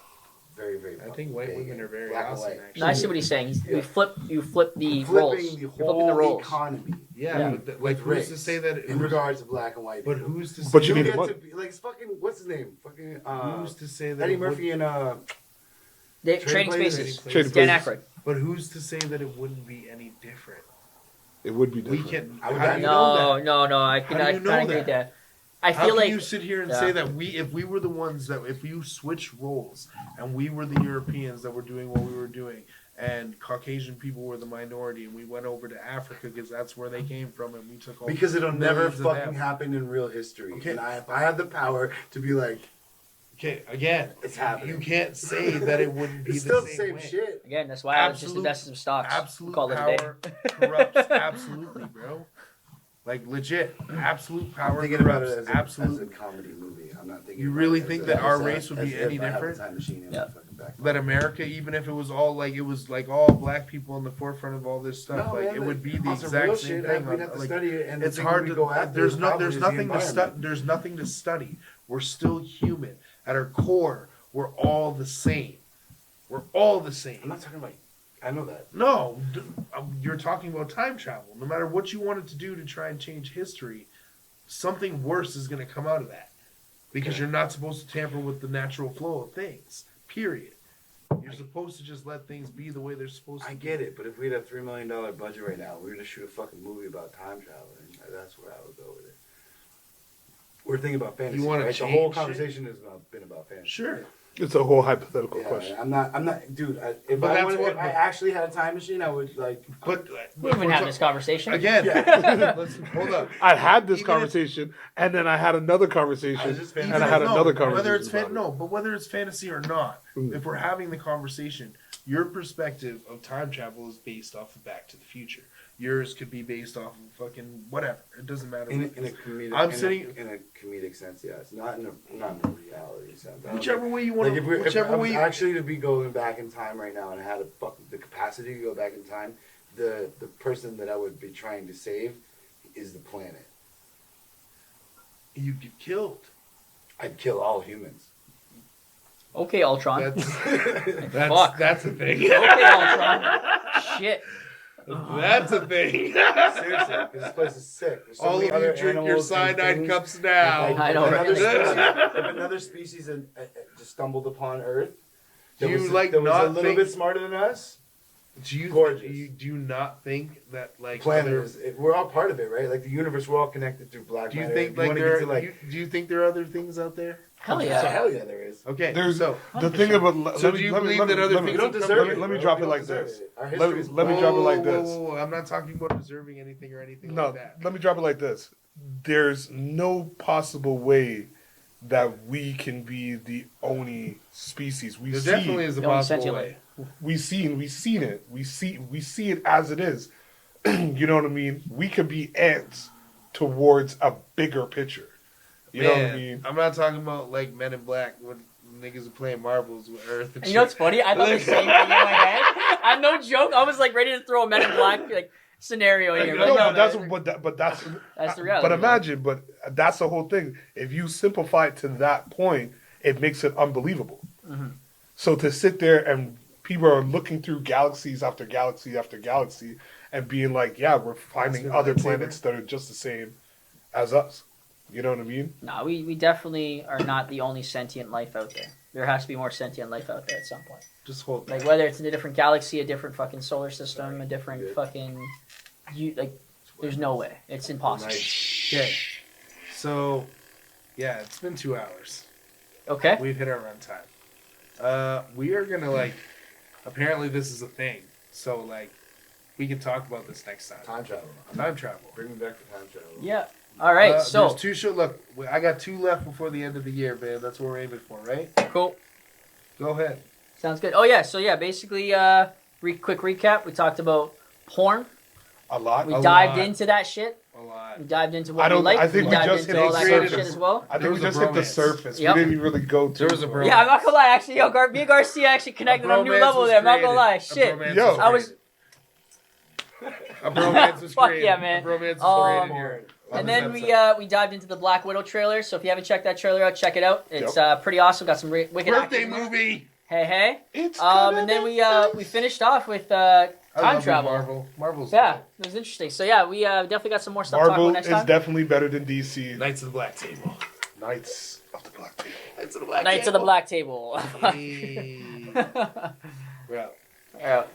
very, very. I think white big women and are very black and awesome, white. actually. No, I see what he's saying. Yeah. You flip the Flipping roles. the You're whole flipping the roles. economy. Yeah, Yeah. but like With who's race to say that? in regards to black and white But people? who's to say? But you You'll need get money. to be, like fucking what's his name? Fucking Who's to say that? Eddie it would- Murphy and Trading Places. Spaces. Trading Dan Places. Aykroyd. But who's to say that it wouldn't be any different? It would be We different. can. I would How do not you know that? No. I How can do I you know kind of agree with that? that. I How feel can like you sit here and Yeah. say that if we were the ones that if you switch roles and we were the Europeans that were doing what we were doing and Caucasian people were the minority and we went over to Africa because that's where they came from and we took all because it'll never millions of fucking them. happen in real history. Okay. And if I had the power to be like, Okay, again, It's happening. You can't say that it wouldn't be it's still the the same, same way. shit. again, that's why I was just Absolute- invested in some stocks. Absolute Call it a day. power corrupts absolutely, bro. Like legit, absolute power I'm thinking about corrupts it as a absolutely. comedy movie. I'm not thinking. You about really it as think a- that our as a- race would be as any if I had the different? time machine and Yeah. fucking back. That America, even if it was all like it was like all black people in the forefront of all this stuff, No, like man, it would be the on some exact real same shit, thing. we'd have to Like, study it, and the it's thing hard we'd to. go after There's is no. probably There's the nothing to study. environment. There's nothing to study. We're still human. At our core, we're all the same. We're all the I'm same. not talking about. I know that. No, you're talking about time travel. No matter what you wanted to do to try and change history, something worse is going to come out of that because you're not supposed to tamper with the natural flow of things. Period. You're supposed to just let things be the way they're supposed to. I get it, but if we had a $3 million budget right now, we were to shoot a fucking movie about time travel, and that's where I would go with it. We're thinking about fantasy. You wanna right? The whole change shit? conversation has been about fantasy. Sure. It's a whole hypothetical Yeah, question. I'm not, dude. If But I that's wanted, what- if I actually had a time machine, I would like. But We haven't had this conversation. again. Yeah. Let's hold up. I had this Even if- conversation, and then I had another conversation, I just- and even I had if- another no, conversation. Whether it's about it. but whether it's fantasy or not, if we're having the conversation, your perspective of time travel is based off of Back to the Future. Yours could be based off of fucking whatever. It doesn't matter. In a comedic, in a comedic sense, yes. Not in a reality sense. Whichever way you want Like to. if I Whichever was way. actually to be going back in time right now and I had the capacity to go back in time, the person that I would be trying to save is the planet. You get killed. I'd kill all humans. Okay, Ultron. That's that's a thing. Okay, Ultron. Shit. That's a thing. Seriously, 'cause this place is sick. There's so All many of you other drink your animals and cyanide things. cups now. If, I know, if right? another species just stumbled upon Earth, Do you, like, that was not a little think- bit smarter than us. Do you Gorgeous. do you not think that like Planet other, is, we're all part of it, right? Like the universe, we're all connected through black do you matter. think If like wanna there get are, to, do you think there are other things out there? Hell So yeah. hell yeah, there is. Okay, There's so the thing about. So do you believe that other let me, things We don't have deserve come- it. let me bro. drop We it don't like deserve this. it. Our history is Let me drop it like this. Whoa. I'm not talking about deserving anything or anything No, like that. let me drop it like this. There's no possible way that we can be the only species. We There see, definitely is a The only possible sentient way. we've seen it. We see it as it is. You know what I mean? We could be ants towards a bigger picture. You know what I mean? I'm not talking about like Men in Black when niggas are playing marbles with Earth and You know what's shit. funny? I thought the same thing in my head. I'm no joke. I was like ready to throw a Men in Black like scenario in here. But No, no, but that's man, that's the reality. But imagine, but that's the whole thing. If you simplify it to that point, it makes it unbelievable. Mm-hmm. So to sit there and people are looking through galaxies after galaxy after galaxy and being like, yeah, we're finding That's other the lightsaber. planets that are just the same as us. You know what I mean? No, we definitely are not the only sentient life out there. There has to be more sentient life out there at some point. Just hold Like that. whether it's in a different galaxy, a different fucking solar system, a different fucking there's no way. It's impossible. Okay. So, yeah, it's been 2 hours. Okay. We've hit our runtime. We are gonna like. Apparently, this is a thing. So like, we can talk about this next time. Time travel. Time travel. Bring me back to time travel. Yeah. All right. So there's 2 shows. Look, I got 2 left before the end of the year, man. That's what we're aiming for, right? cool. Go ahead. Sounds good. Oh yeah. So yeah, basically, quick recap. We talked about porn. A lot. We A dived lot. into that shit. A lot. We dived into I what we don't- liked. I think we we dived just into hit all the that kind of surface. shit as well. I There think we was a just hit the bromance. surface. Yep. We didn't really go to There was a bromance. Yeah, I'm not gonna lie. Actually, yo, me and Garcia actually connected on a new bromance level was there. I'm not gonna lie. created. A Shit. bromance Yo. was I was. A bromance was Fuck created. yeah, man. A bromance was created Um, here. And then we dived into the Black Widow trailer. So if you haven't checked that trailer out, check it out. It's pretty awesome. Got some wicked Birthday actors in there. movie. Hey, hey. It's And then we finished off with I time love travel. Marvel. Marvel's Yeah, it was interesting. So yeah, we definitely got some more stuff to talk Marvel about next is time. definitely better than DC. Knights of the Black Table. Knights of the Black Table. Knights of the Black Knights of the Black Table. Hey. We're out. All right.